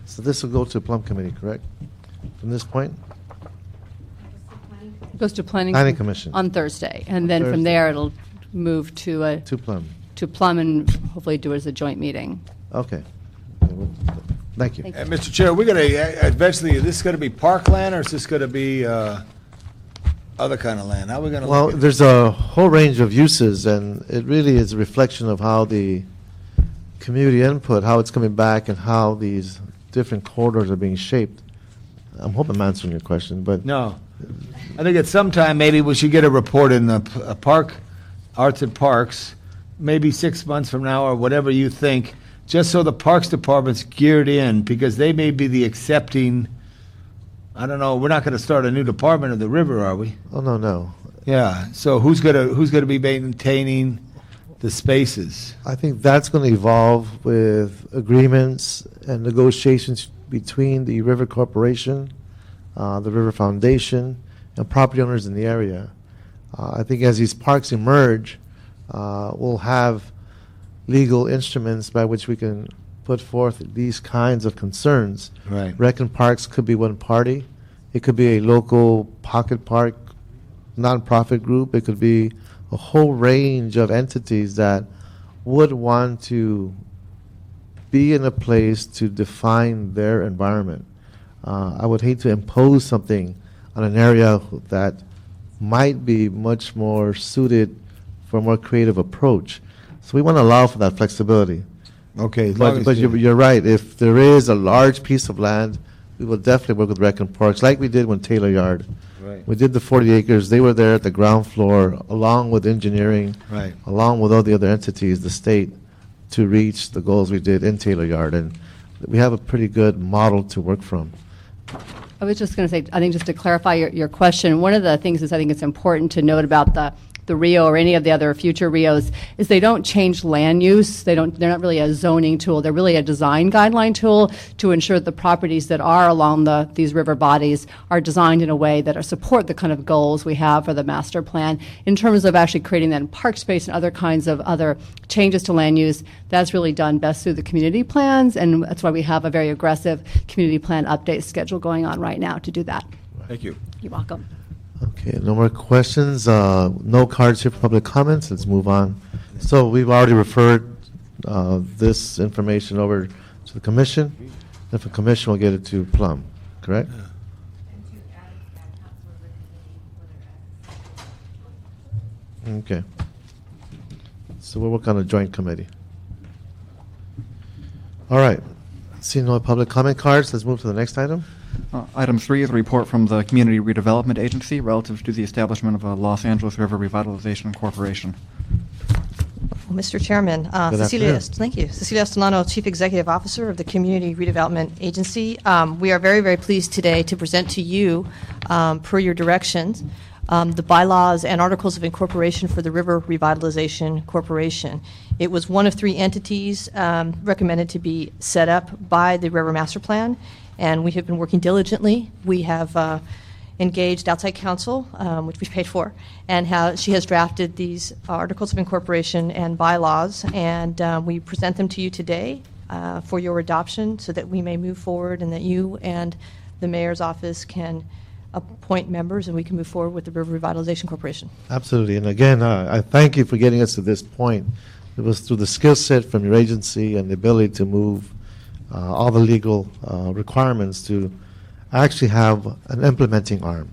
So this will go to Plum Committee, correct? From this point? It goes to Planning Commission. on Thursday, and then Thursday. from there it'll move to To Plum. Plum and hopefully do it as a joint meeting. Okay. Thank you. Thank And Mr. Chair, we're going to, eventually, is this going to be parkland, or is this going to be other kind of land? How are we going to Well, look at there's a whole range of uses, and it really is a reflection of how the community input, how it's coming back, and how these different corridors are being shaped. I'm hoping I'm answering your question, but No. I think at some time, maybe we should get a report in the park, Arts and Parks, maybe 6 months from now, or whatever you think, just so the Parks Department's geared in, because they may be the accepting, I don't know, we're not going to start a new department of the river, are we? oh, no. Yeah, so who's gonna be maintaining the spaces? I think that's going to evolve with agreements and negotiations between the River Corporation, the River Foundation, and property owners in the area. I think as these parks emerge, we'll have legal instruments by which we can put forth these kinds of concerns. Right. Rec and Parks could be one party. It could be a local pocket park nonprofit group. It could be a whole range of entities that would want to be in a place to define their environment. I would hate to impose something on an area that might be much more suited for a more creative approach. So we want to allow for that flexibility. Okay. as long But, as but you- you're right. If there is a large piece of land, we will definitely work with Rec and Parks, like we did when Taylor Yard. Right. We did the 40 acres. They were there at the ground floor, along with engineering, Right. along with all the other entities, the state, to reach the goals we did in Taylor Yard. And we have a pretty good model to work from. I was just going to say, I think just to clarify your question, one of the things is I think it's important to note about the Rio or any of the other future Rios is they don't change land use. They're not really a zoning tool. They're really a design guideline tool to ensure that the properties that are along these river bodies are designed in a way that support the kind of goals we have for the master plan. In terms of actually creating that park space and other kinds of other changes to land use, that's really done best through the community plans, and that's why we have a very aggressive community plan update schedule going on right now to do that. Thank you. You're welcome. Okay, no more questions. No cards here for public comments. Let's move on. So we've already referred this information over to the commission. If the commission will get it to Plum, correct? Okay. So we'll work on a joint committee. All right. Seeing no public comment cards, let's move to the next item. Item 3 is a report from the Community Redevelopment Agency relative to the establishment of a Los Angeles River Revitalization Corporation. Well, Mr. Chairman, Good Cecilia, afternoon. thank you. Cecilia Estolano, Chief Executive Officer of the Community Redevelopment Agency. We are very, very pleased today to present to you, per your directions, the bylaws and articles of incorporation for the River Revitalization Corporation. It was one of 3 entities recommended to be set up by the River Master Plan, and we have been working diligently. We have engaged outside counsel, which we paid for, and she has drafted these articles of incorporation and bylaws, and we present them to you today for your adoption so that we may move forward and that you and the mayor's office can appoint members and we can move forward with the River Revitalization Corporation. Absolutely. And again, I thank you for getting us to this point. It was through the skill set from your agency and the ability to move all the legal requirements to actually have an implementing arm.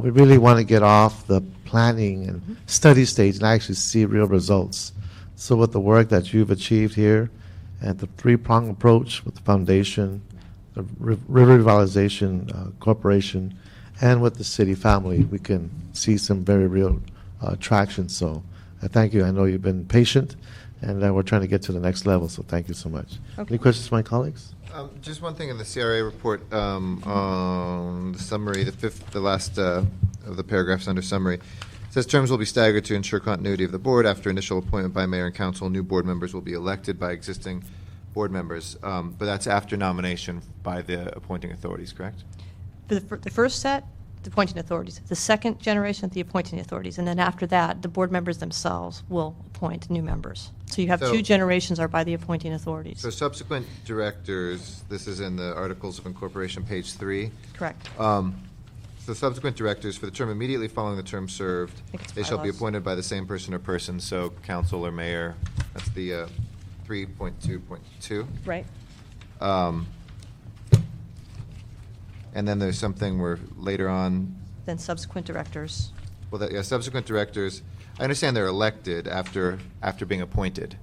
We really want to get off the planning and study stage and actually see real results. So with the work that you've achieved here and the 3-pronged approach with the foundation, the River Revitalization Corporation, and with the city family, we can see some very real traction. So I thank you. I know you've been patient, and we're trying to get to the next level, so thank you so much. Okay. Any questions from my colleagues? Just one thing in the CRA report on the summary, the last of the paragraphs under summary. It says terms will be staggered to ensure continuity of the board. After initial appointment by mayor and council, new board members will be elected by existing board members. But that's after nomination by the appointing authorities, correct? For the first set, the appointing authorities. The second generation, the appointing authorities. And then after that, the board members themselves will appoint new members. So you have So- 2 generations are by the appointing authorities. So subsequent directors, this is in the Articles of Incorporation, page 3. Correct. So subsequent directors, for the term immediately following the term served, think it's they shall be bylaws. appointed by the same person or persons, so council or mayor. That's the 3.2.2. Right. And then there's something where later on, Then subsequent directors. well, subsequent directors, I understand they're elected after being appointed.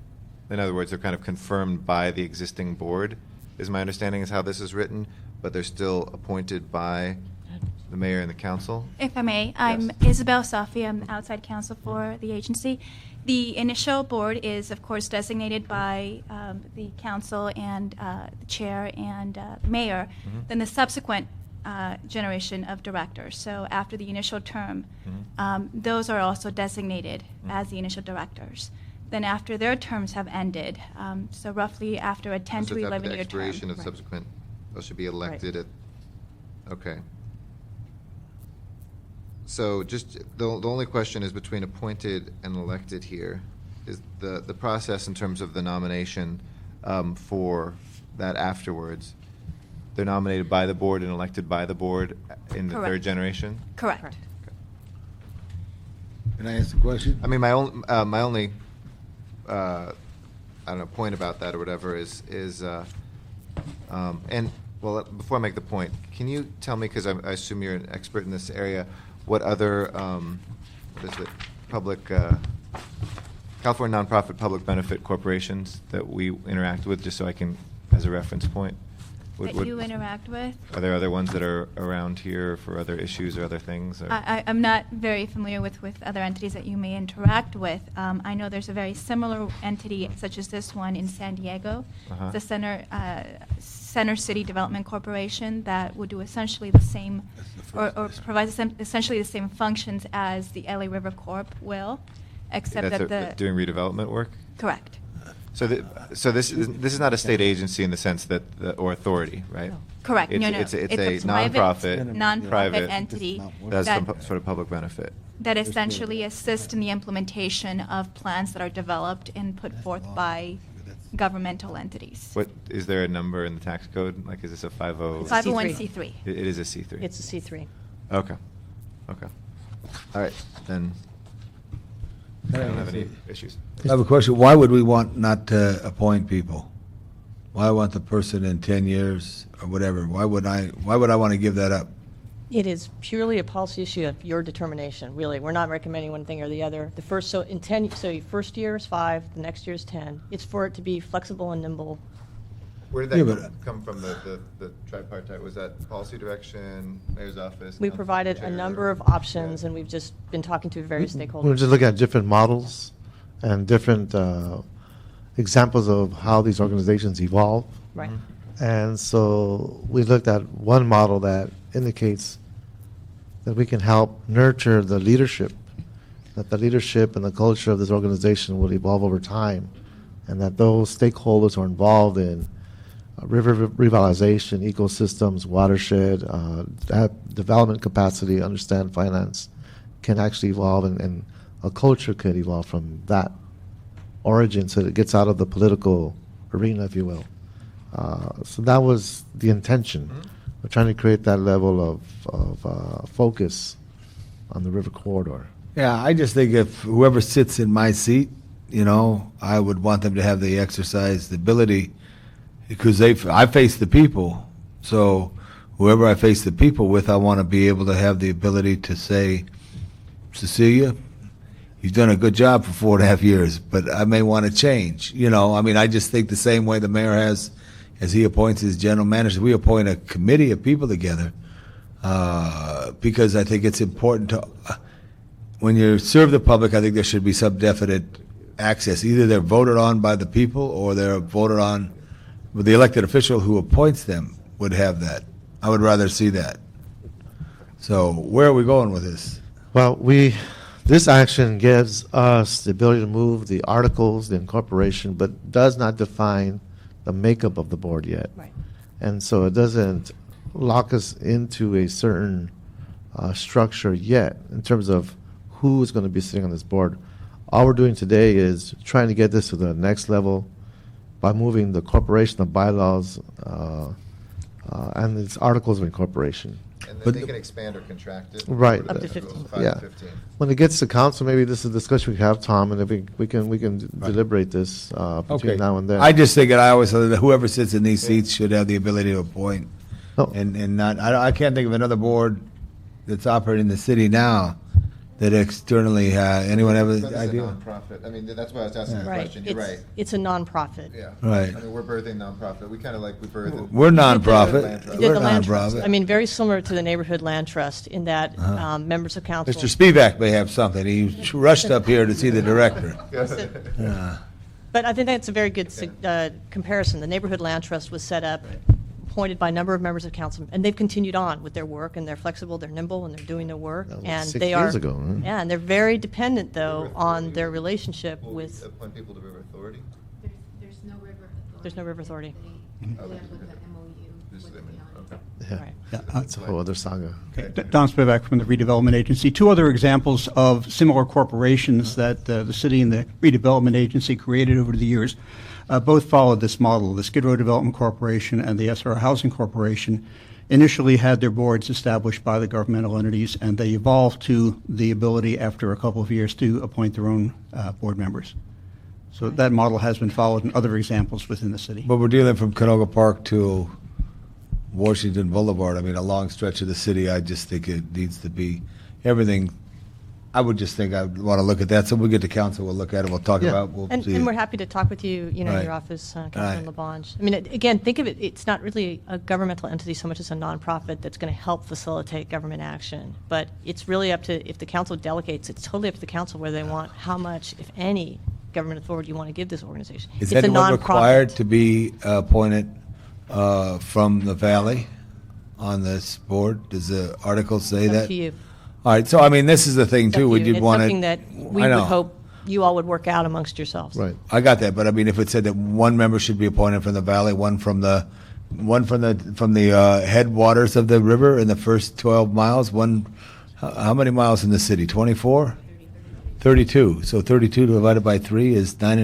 In other words, they're kind of confirmed by the existing board, is my understanding is how this is written, but they're still appointed by the mayor and the council? If I may, I'm Isabel Safi. I'm the outside counsel for the agency. The initial board is, of course, designated by the council and the chair and mayor. Then the subsequent generation of directors. So after the initial term, those are also designated as the initial directors. Then after their terms have ended, so roughly after a 10 to 11 year term. Expiration of subsequent, those should be elected at, okay. So just, the only question is between appointed and elected here, is the process in terms of the nomination for that afterwards. They're nominated by the board and elected by the board in the Correct. third generation? Correct. Can I ask a question? I mean, my only, I don't know, point about that or whatever is, and, well, before I make the point, can you tell me, because I assume you're an expert in this area, what other, what is it, public, California nonprofit public benefit corporations that we interact with, just so I can, as a reference point? That you interact with? Are there other ones that are around here for other issues or other things? Or? I'm not very familiar with other entities that you may interact with. I know there's a very similar entity such as this one in San Diego, the Center City Development Corporation, that would do essentially the same, or provides essentially the same functions as the LA River Corp will, except that the... Doing redevelopment work? Correct. So this is not a state agency in the sense that, or authority, right? Correct. No. It's a private, nonprofit, private entity that has some sort of public benefit. that essentially assist in the implementation of plans that are developed and put forth by governmental entities. What, is there a number in the tax code? Like, is this a 50? 501c3. It is a C3. It's a C3. Okay. All right, then I don't have any issues. I have a question. Why would we want not to appoint people? Why want the person in 10 years or whatever? Why would I want to give that up? It is purely a policy issue of your determination, really. We're not recommending one thing or the other. The first, so in 10, so your first year is 5, the next year is 10. It's for it to be flexible and nimble Where did Yeah, that but- come from, the tripartite? Was that policy direction, mayor's office? We council provided a chair? number of options, and we've just been talking to various We're stakeholders. just looking at different models and different examples of how these organizations evolve. Right. And so we looked at one model that indicates that we can help nurture the leadership, that the leadership and the culture of this organization will evolve over time, and that those stakeholders who are involved in river revitalization, ecosystems, watershed, have development capacity, understand finance, can actually evolve, and a culture could evolve from that origin, so it gets out of the political arena, if you will. So that was the intention. We're trying to create that level of focus on the river corridor. Yeah, I just think if whoever sits in my seat, you know, I would want them to have the exercise, the ability, because I face the people. So whoever I face the people with, I want to be able to have the ability to say, Cecilia, you've done a good job for 4.5 years, but I may want to change. You know, I mean, I just think the same way the mayor has, as he appoints his general manager, we appoint a committee of people together because I think it's important to, when you serve the public, I think there should be some definite access. Either they're voted on by the people or they're voted on, but the elected official who appoints them would have that. I would rather see that. So where are we going with this? Well, this action gives us the ability to move the articles, the incorporation, but does not define the makeup of the board yet. Right. And so it doesn't lock us into a certain structure yet in terms of who is going to be sitting on this board. All we're doing today is trying to get this to the next level by moving the corporation, the bylaws, and its articles of incorporation. And then But they the- can expand or contract it? Right. Up to 15. 5 Yeah. to 15. When it gets to council, maybe this is a discussion we can have, Tom, and if we can deliberate this between now and then. I just think that I always say that whoever sits in these seats should have the ability to appoint. Oh. And not, I can't think of another board that's operating in the city now that externally, anyone have But an this is a idea? nonprofit. I mean, that's why I was asking the Right. question. You're right. It's a nonprofit. Yeah. Right. I mean, we're birthing nonprofit. We kind of like, we birthed. We're Land nonprofit. trust. We did We're the land trust. nonprofit. I mean, very similar to the neighborhood land trust in that members of council. Mr. Spivak may have something. He rushed up here to see the director. Yeah. But I think that's a very good comparison. The Neighborhood Land Trust was set up, appointed by a number of members of council, and they've continued on with their work, and they're flexible, they're nimble, and they're doing their work. That was And 6 they years are, ago, huh? yeah, and they're very dependent, though, River on Authority. their relationship Will we with, appoint people to River Authority? There's no river authority. There's no river authority. They Oh, live okay. with the MOU This is with the- the county. okay. Yeah. Right. That's a whole other saga. Don Spivak from the Redevelopment Agency. Two other examples of similar corporations that the city and the Redevelopment Agency created over the years. Both followed this model. The Skid Row Development Corporation and the SR Housing Corporation initially had their boards established by the governmental entities, and they evolved to the ability after a couple of years to appoint their own board members. So that model has been followed in other examples within the city. But we're dealing from Canoga Park to Washington Boulevard. I mean, a long stretch of the city. I just think it needs to be everything. I would just think I would want to look at that. So when we get to council, we'll look at it. We'll talk Yeah. about. We'll And, see. and we're happy to talk with you, you know, in Right. your office, Councilman Right. Labange. I mean, again, think of it, it's not really a governmental entity so much as a nonprofit that's going to help facilitate government action. But it's really up to, if the council delegates, it's totally up to the council where they want, how much, if any, government authority you want to give this organization. Is It's a anyone nonprofit. required to be appointed from the valley on this board? Does the article say It's that? up to you. All right. So I mean, this is the thing It's up too. to Would you. you It's want something it? that we I would know. hope you all would work out amongst yourselves. Right. I got that, but I mean, if it said that one member should be appointed from the valley, one from the headwaters of the river in the first 12 miles, one, how many miles in the city? 24? 32. So 32 divided by 3 is 9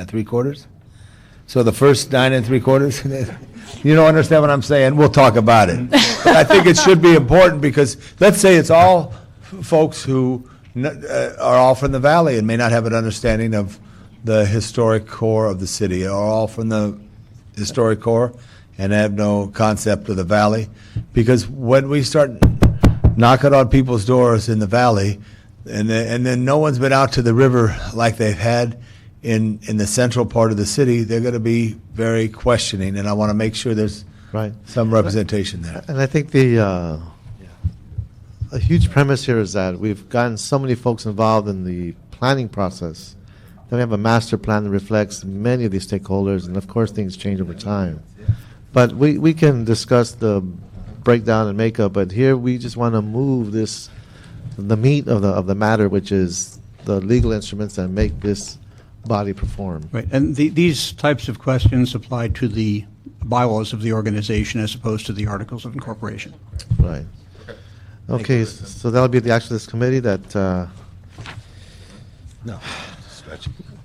3/4. So the first 9 3/4. You don't understand what I'm saying? We'll talk about it. But I think it should be important because let's say it's all folks who are all from the valley and may not have an understanding of the historic core of the city, are all from the historic core and have no concept of the valley. Because when we start knocking on people's doors in the valley, and then no one's been out to the river like they've had in the central part of the city, they're going to be very questioning, and I want to make sure there's Right. some representation there. And I think a huge premise here is that we've gotten so many folks involved in the planning process. Then we have a master plan that reflects many of these stakeholders, and of course, things change over time. But we can discuss the breakdown and makeup, but here we just want to move the meat of the matter, which is the legal instruments that make this body perform. Right, and these types of questions apply to the bylaws of the organization as opposed to the articles of incorporation. Right. Okay, so that'll be the action of this committee that No.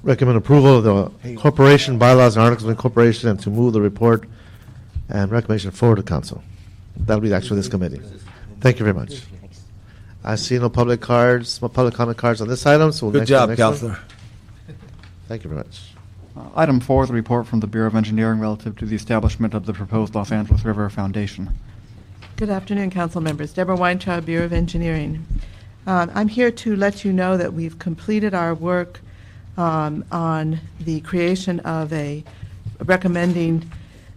recommend approval of the corporation bylaws and articles of incorporation and to move the report and recommendation forward to council. That'll be the action of this committee. Thank you very much. I see no public comment cards on this item, so we'll Good next to the job, next one. Counselor. Thank you very much. Item 4 is a report from the Bureau of Engineering relative to the establishment of the proposed Los Angeles River Foundation. Good afternoon, council members. Deborah Weintraub, Bureau of Engineering. I'm here to let you know that we've completed our work on the creation of recommending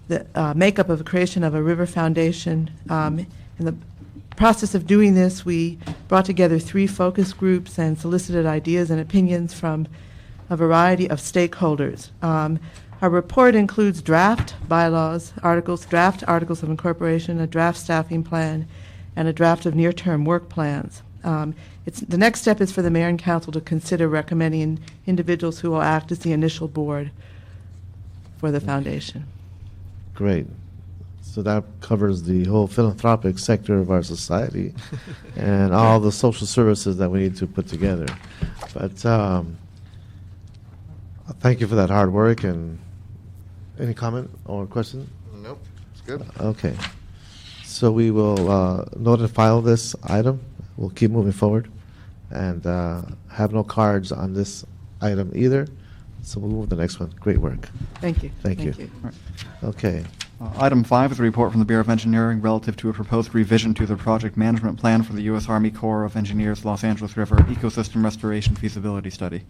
the makeup of a creation of a river foundation. In the process of doing this, we brought together 3 focus groups and solicited ideas and opinions from a variety of stakeholders. Our report includes draft bylaws, draft articles of incorporation, a draft staffing plan, and a draft of near-term work plans. The next step is for the mayor and council to consider recommending individuals who will act as the initial board for the foundation. Great. So that covers the whole philanthropic sector of our society and all the social services that we need to put together. But thank you for that hard work. And any comment or question? Nope, it's good. Okay. So we will note and file this item. We'll keep moving forward and have no cards on this item either. So we'll move to the next one. Great work. Thank you. Thank you. Okay. Item 5 is a report from the Bureau of Engineering relative to a proposed revision to the project management plan for the U.S. Army Corps of Engineers Los Angeles River Ecosystem Restoration Feasibility Study.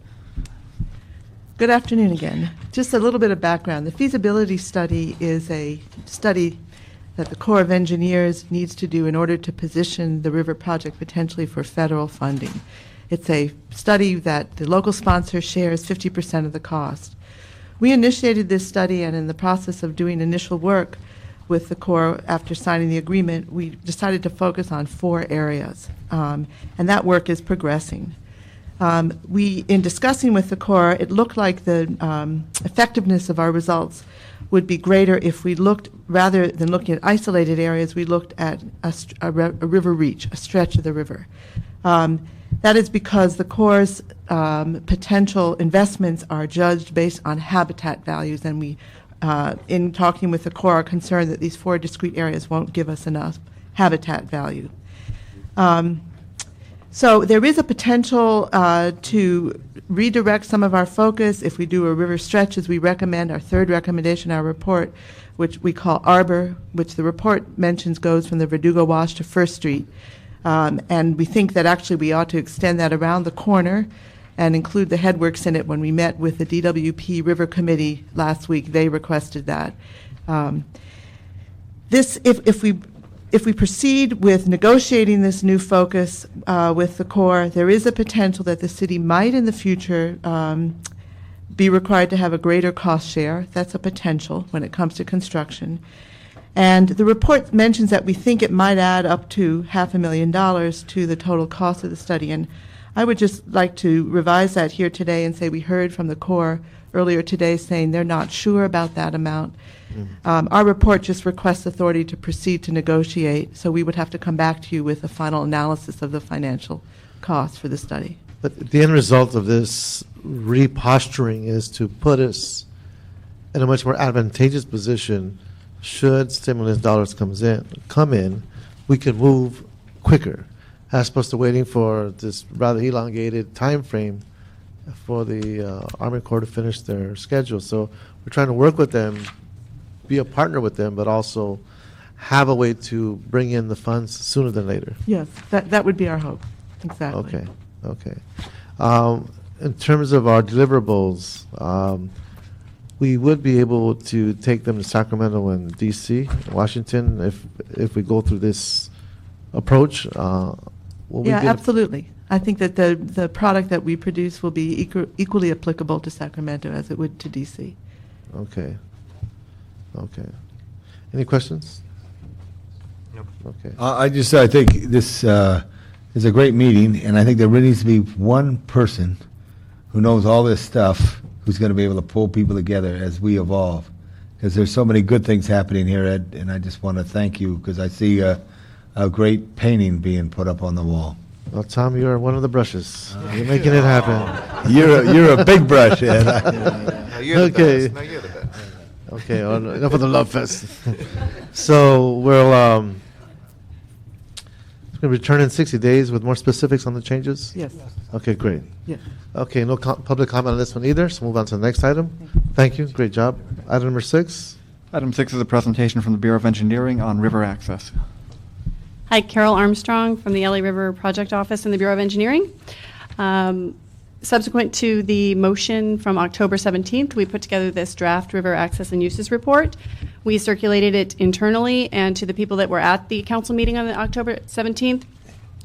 Good afternoon again. Just a little bit of background. The feasibility study is a study that the Corps of Engineers needs to do in order to position the river project potentially for federal funding. It's a study that the local sponsor shares 50% of the cost. We initiated this study, and in the process of doing initial work with the Corps after signing the agreement, we decided to focus on 4 areas, and that work is progressing. In discussing with the Corps, it looked like the effectiveness of our results would be greater if we looked, rather than looking at isolated areas, we looked at a river reach, a stretch of the river. That is because the Corps' potential investments are judged based on habitat values, and we, in talking with the Corps, are concerned that these 4 discrete areas won't give us enough habitat value. So there is a potential to redirect some of our focus if we do a river stretch, as we recommend. Our 3rd recommendation, our report, which we call Arbor, which the report mentions goes from the Verdugo Wash to First Street. And we think that actually we ought to extend that around the corner and include the headworks in it. When we met with the DWP River Committee last week, they requested that. If we proceed with negotiating this new focus with the Corps, there is a potential that the city might in the future be required to have a greater cost share. That's a potential when it comes to construction. And the report mentions that we think it might add up to $500,000 to the total cost of the study. And I would just like to revise that here today and say we heard from the Corps earlier today saying they're not sure about that amount. Our report just requests authority to proceed to negotiate, so we would have to come back to you with a final analysis of the financial cost for the study. But the end result of this reposturing is to put us in a much more advantageous position. Should stimulus dollars come in, we could move quicker, as opposed to waiting for this rather elongated time frame for the Army Corps to finish their schedule. So we're trying to work with them, be a partner with them, but also have a way to bring in the funds sooner than later. Yes, that would be our hope. Exactly. Okay. in terms of our deliverables, we would be able to take them to Sacramento and D.C., Washington, if we go through this approach. Will we Yeah, get- absolutely. I think that the product that we produce will be equally applicable to Sacramento as it would to DC. Okay. Okay. Any questions? Nope. Okay. I think this is a great meeting, and I think there really needs to be one person who knows all this stuff who's going to be able to pull people together as we evolve. Because there's so many good things happening here, Ed, and I just want to thank you because I see a great painting being put up on the wall. Well, Tom, you're one of the brushes. You're making it happen. You're a big brush, Ed. No, you're the Okay. best. No, you're the best. Okay, enough of the love fest. So we'll return in 60 days with more specifics on the changes? Yes. Okay, great. Yes. Okay, no public comment on this one either, so move on to the next item. Thank you, great job. Item number 6. Item 6 is a presentation from the Bureau of Engineering on river access. Hi, Carol Armstrong from the LA River Project Office in the Bureau of Engineering. Subsequent to the motion from October 17th, we put together this draft river access and uses report. We circulated it internally and to the people that were at the council meeting on the October 17th,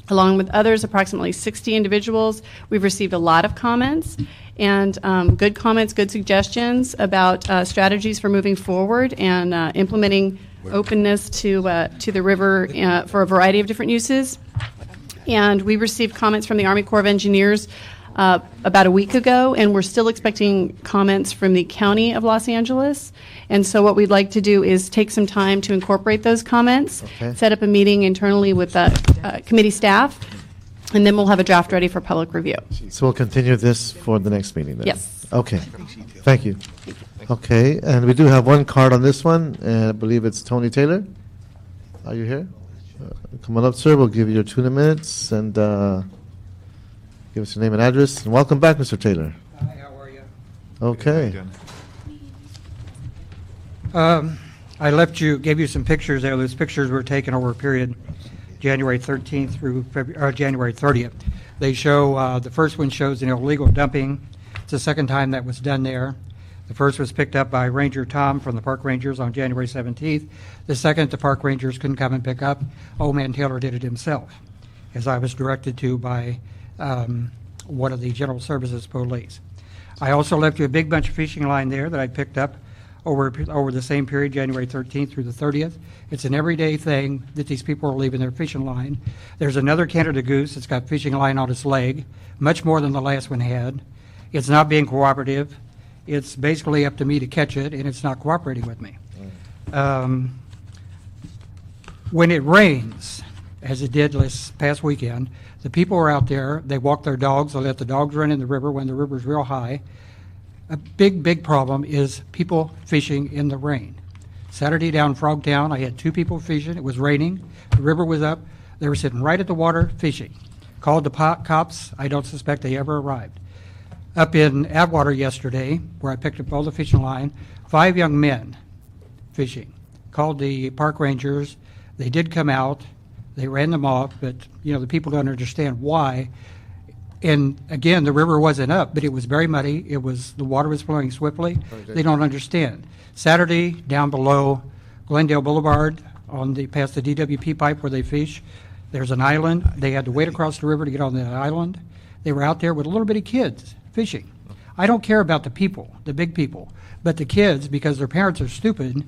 along with others, approximately 60 individuals. We've received a lot of comments and good comments, good suggestions about strategies for moving forward and implementing openness to the river for a variety of different uses. And we received comments from the Army Corps of Engineers about a week ago, and we're still expecting comments from the County of Los Angeles. And so what we'd like to do is take some time to incorporate those comments, Okay. set up a meeting internally with committee staff, and then we'll have a draft ready for public review. So we'll continue this for the next meeting then? Yes. Okay, thank you. Okay, and we do have one card on this one, and I believe it's Tony Taylor. Are you here? Come on up, sir. We'll give you your 2 minutes and give us your name and address. And welcome back, Mr. Taylor. Hi, how are you? Okay. Gave you some pictures there. Those pictures were taken over a period January 13th through January 30th. They show, the first one shows an illegal dumping. It's the second time that was done there. The first was picked up by Ranger Tom from the Park Rangers on January 17th. The second, the Park Rangers couldn't come and pick up. Old Man Taylor did it himself, as I was directed to by one of the General Services police. I also left you a big bunch of fishing line there that I picked up over the same period, January 13th through the 30th. It's an everyday thing that these people are leaving their fishing line. There's another Canada goose that's got fishing line on its leg, much more than the last one had. It's not being cooperative. It's basically up to me to catch it, and it's not cooperating with me. When it rains, as it did this past weekend, the people are out there, they walk their dogs, they let the dogs run in the river when the river's real high. A big, big problem is people fishing in the rain. Saturday down Frogtown, I had 2 people fishing. It was raining. The river was up. They were sitting right at the water fishing. Called the cops. I don't suspect they ever arrived. Up in Atwater yesterday, where I picked up all the fishing line, 5 young men fishing. Called the park rangers. They did come out. They ran them off, but the people don't understand why. And again, the river wasn't up, but it was very muddy. The water was flowing swiftly. They don't understand. Saturday, down below Glendale Boulevard, past the DWP pipe where they fish, there's an island. They had to wade across the river to get on that island. They were out there with little bitty kids fishing. I don't care about the people, the big people, but the kids, because their parents are stupid.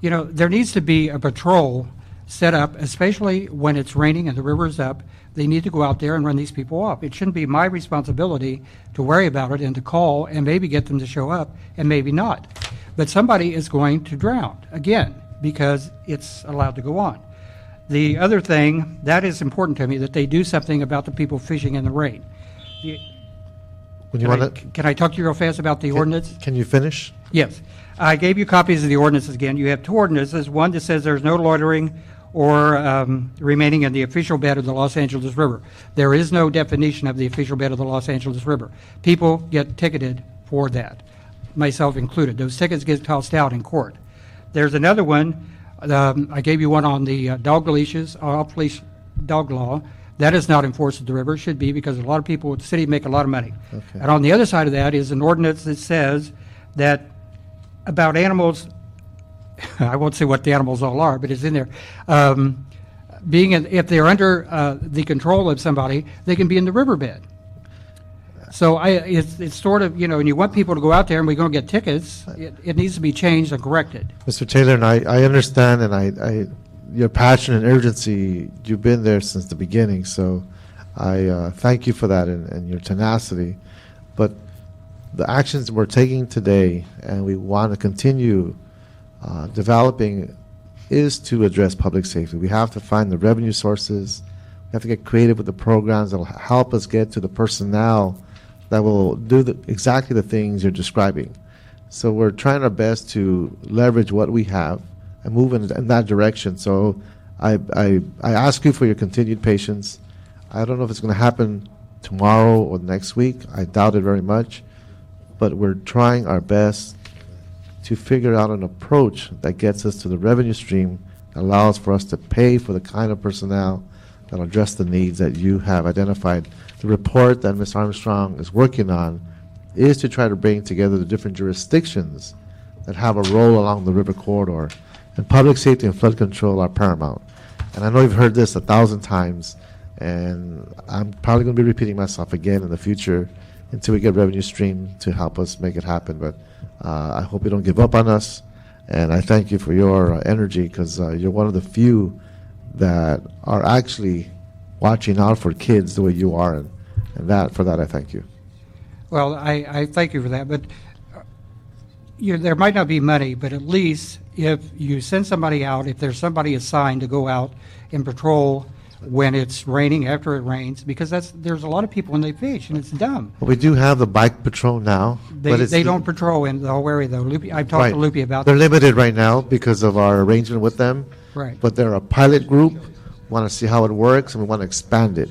There needs to be a patrol set up, especially when it's raining and the river's up. They need to go out there and run these people off. It shouldn't be my responsibility to worry about it and to call and maybe get them to show up and maybe not. But somebody is going to drown, again, because it's allowed to go on. The other thing, that is important to me, that they do something about the people fishing in the rain. Can I talk to you real fast about the ordinance? Can you finish? Yes. I gave you copies of the ordinances again. You have 2 ordinances. One that says there's no loitering or remaining in the official bed of the Los Angeles River. There is no definition of the official bed of the Los Angeles River. People get ticketed for that, myself included. Those tickets get tossed out in court. There's another one. I gave you one on the dog leashes, off-leash dog law. That is not enforced at the river. It should be, because a lot of people at the city make a lot of money. Okay. And on the other side of that is an ordinance that says that about animals, I won't say what the animals all are, but it's in there. If they're under the control of somebody, they can be in the riverbed. So it's sort of, and you want people to go out there and we're going to get tickets, it needs to be changed and corrected. Mr. Taylor, and I understand, and your passion and urgency, you've been there since the beginning, so I thank you for that and your tenacity. But the actions we're taking today, and we want to continue developing, is to address public safety. We have to find the revenue sources. We have to get creative with the programs that will help us get to the personnel that will do exactly the things you're describing. So we're trying our best to leverage what we have and move in that direction. So I ask you for your continued patience. I don't know if it's going to happen tomorrow or next week. I doubt it very much. But we're trying our best to figure out an approach that gets us to the revenue stream that allows for us to pay for the kind of personnel that will address the needs that you have identified. The report that Ms. Armstrong is working on is to try to bring together the different jurisdictions that have a role along the river corridor. And public safety and flood control are paramount. And I know you've heard this 1,000 times, and I'm probably going to be repeating myself again in the future until we get revenue stream to help us make it happen. But I hope you don't give up on us, and I thank you for your energy, because you're one of the few that are actually watching out for kids the way you are, and for that I thank you. Well, I thank you for that, but there might not be money, but at least if you send somebody out, if there's somebody assigned to go out and patrol when it's raining, after it rains, because there's a lot of people when they fish, and it's dumb. Well, we do have the bike patrol now. They don't patrol in the whole area, though. I've talked to Loopy about They're that. limited right now because of our arrangement with them. Right. But they're a pilot group. We want to see how it works, and we want to expand it.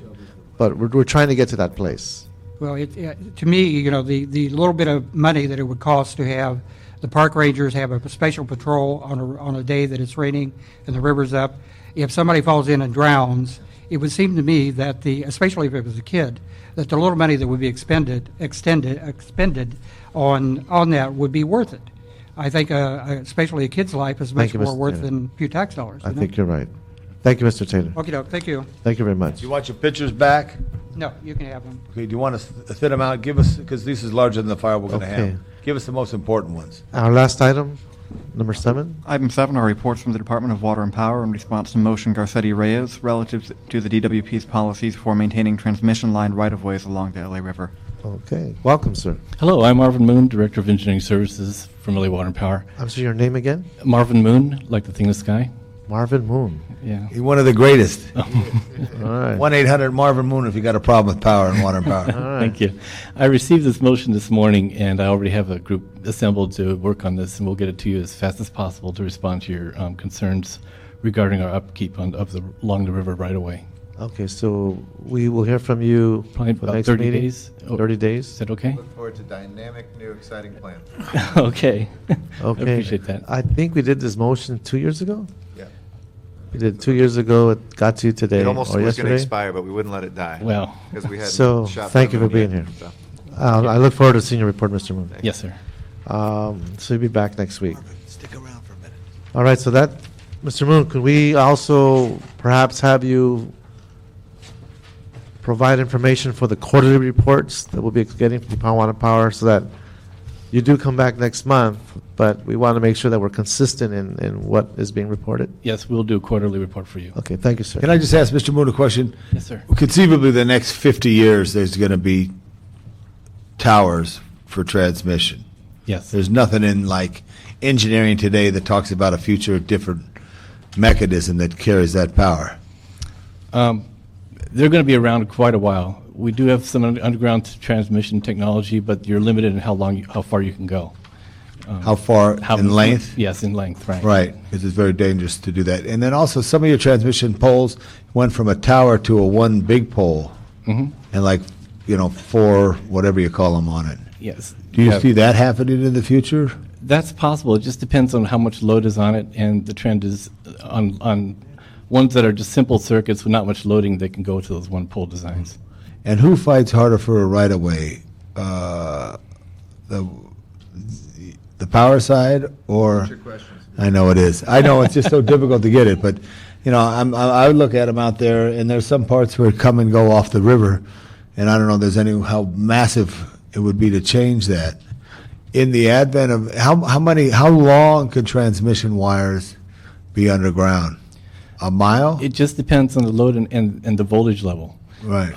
But we're trying to get to that place. Well, to me, the little bit of money that it would cost to have the park rangers have a special patrol on a day that it's raining and the river's up. If somebody falls in and drowns, it would seem to me that especially if it was a kid, that the little money that would be expended on that would be worth it. I think especially a kid's life is much more worth than a few tax dollars. I think you're right. Thank you, Mr. Taylor. Okay, thank you. Thank you very much. Do you want your pictures back? No, you can have them. Okay, do you want to thin them out? Give us, because this is larger than the file we're going to Okay. have. Give us the most important ones. Our last item, number 7. Item 7 are reports from the Department of Water and Power in response to motion Garcetti Reyes relative to the DWP's policies for maintaining transmission line right-of-ways along the LA River. Okay. Welcome, sir. Hello, I'm Marvin Moon, Director of Engineering Services from LA Water and Power. I'm sorry, your name again? Marvin Moon, like the thing in the sky. Marvin Moon. Yeah. He's one of the greatest. All right. 1-800-MARVIN Moon if you got a problem with power and water and power. All right. Thank you. I received this motion this morning, and I already have a group assembled to work on this, and we'll get it to you as fast as possible to respond to your concerns regarding our upkeep along the river right away. Okay, so we will hear from you Probably for the about next 30 meeting? days. 30 days? Is that okay? Look forward to dynamic, new, exciting plan. Okay. I Okay. appreciate that. I think we did this motion 2 years ago? Yeah. We did 2 years ago. It got to you today It almost or was going to yesterday. expire, but we wouldn't let it die. Well. Because we had So thank you for being here. I look forward to seeing your report, Mr. Moon. Yes, sir. So you'll be back next week. Stick around for a minute. All right, so Mr. Moon, could we also perhaps have you provide information for the quarterly reports that we'll be getting from Department of Water and Power, so that you do come back next month, but we want to make sure that we're consistent in what is being reported? Yes, we'll do a quarterly report for you. Okay, thank you, sir. Can I just ask Mr. Moon a question? Yes, sir. Conceivably, the next 50 years, there's going to be towers for transmission. Yes. There's nothing in like engineering today that talks about a future different mechanism that carries that power. They're going to be around quite a while. We do have some underground transmission technology, but you're limited in how far you can go. How far in length? Yes, in length, right. Right, because it's very dangerous to do that. And then also, some of your transmission poles went from a tower to a one big pole, and 4, whatever you call them, on it. Yes. Do you see that happening in the future? That's possible. It just depends on how much load is on it, and the trend is on ones that are just simple circuits with not much loading, they can go to those one pole designs. And who fights harder for a right-of-way? The power side or? What's your question? I know it is. I know it's just so difficult to get it, but, you know, I would look at them out there, and there's some parts where it come and go off the river, and I don't know if there's how massive it would be to change that. In the advent of, how long could transmission wires be underground? A mile? It just depends on the load and the voltage level. Right.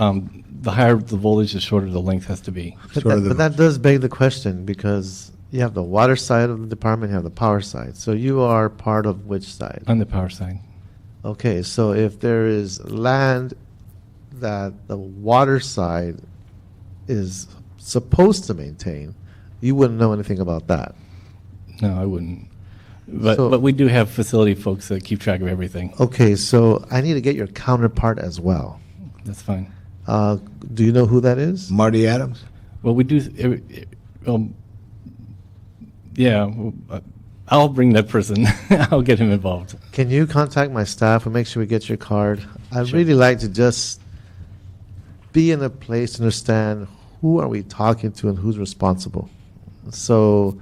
The higher the voltage, the shorter the length has to be. But that does beg the question, because you have the water side of the department, you have the power side. So you are part of which side? On the power side. Okay, so if there is land that the water side is supposed to maintain, you wouldn't know anything about that. No, I wouldn't. But we do have facility folks that keep track of everything. Okay, so I need to get your counterpart as well. That's fine. Do you know who that is? Marty Adams? Well, we do. Yeah, I'll bring that person. I'll get him involved. Can you contact my staff and make sure we get your card? I'd Sure. really like to just be in a place to understand who are we talking to and who's responsible. So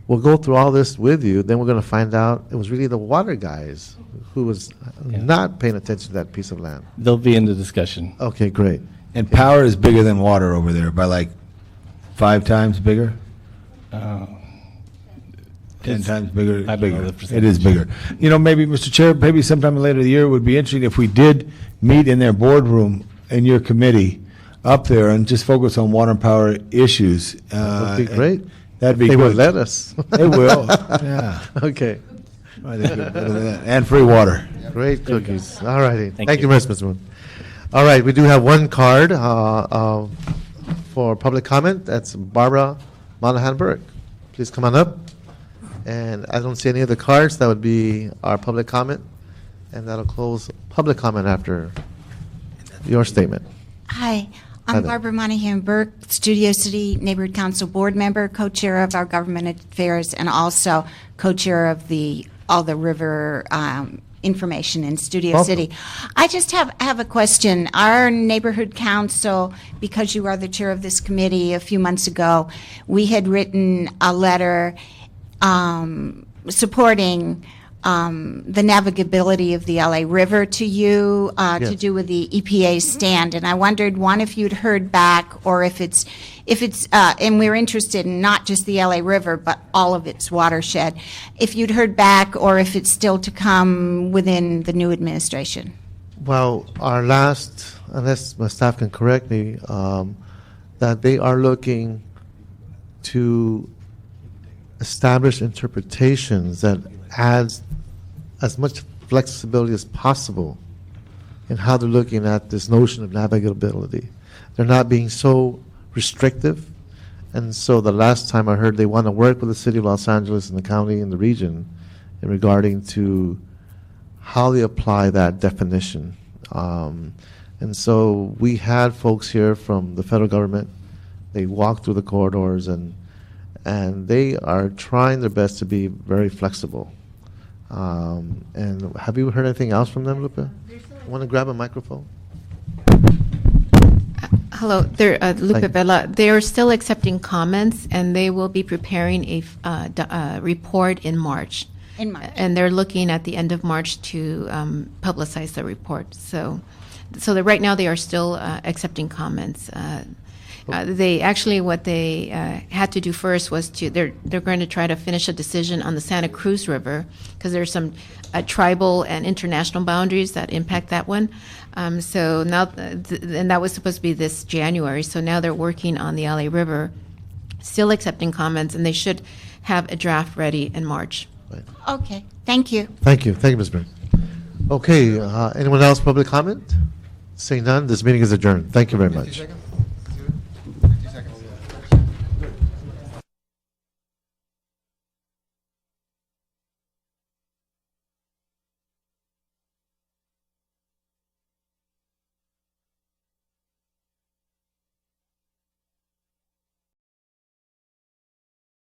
we'll go through all this with you. Then we're going to find out it was really the water guys who was not paying attention to that piece of land. They'll be in the discussion. Okay, great. And power is bigger than water over there by like 5 times bigger? 10 times bigger. I don't bigger. know the It percentage. is bigger. You know, maybe, Mr. Chair, maybe sometime later in the year it would be interesting if we did meet in their boardroom in your committee up there and just focus on water and power issues. That would be great. That'd be They good. would let us. They will, yeah. Okay. I think we're better than that. And free water. Great cookies. All righty. Thank Thank you, you. Mr. Moon. All right, we do have one card for public comment. That's Barbara Monahan Burke. Please come on up. And I don't see any other cards. That would be our public comment. And that'll close public comment after your statement. Hi, Hi I'm there. Barbara Monahan Burke, Studio City Neighborhood Council Board Member, co-chair of our government affairs, and also co-chair of all the river information in Studio Welcome. City. I just have a question. Our neighborhood council, because you are the chair of this committee, a few months ago, we had written a letter supporting the navigability of the LA River to you to Yes. do with the EPA stand, and I wondered, one, if you'd heard back, or if it's and we're interested in not just the LA River but all of its watershed, if you'd heard back, or if it's still to come within the new administration. Well, our last, unless my staff can correct me, that they are looking to establish interpretations that adds as much flexibility as possible in how they're looking at this notion of navigability. They're not being so restrictive. And so the last time I heard they want to work with the city of Los Angeles and the county and the region in regarding to how they apply that definition. And so we had folks here from the federal government. They walked through the corridors and they are trying their best to be very flexible. And have you heard anything else from them, Lupe? Want to grab a microphone? Hello, they're Lupe Thank- Vela. They are still accepting comments, and they will be preparing a report in March. In March. And they're looking at the end of March to publicize the report. So right now they are still accepting comments. They actually, what they had to do first was they're going to try to finish a decision on the Santa Cruz River, because there's some tribal and international boundaries that impact that one. So now, and that was supposed to be this January. So now they're working on the LA River, still accepting comments, and they should have a draft ready in March. Okay, thank you. Thank you. Thank you, Ms. Byrne. Okay, anyone else public comment? Seeing none, this meeting is adjourned. Thank you very much.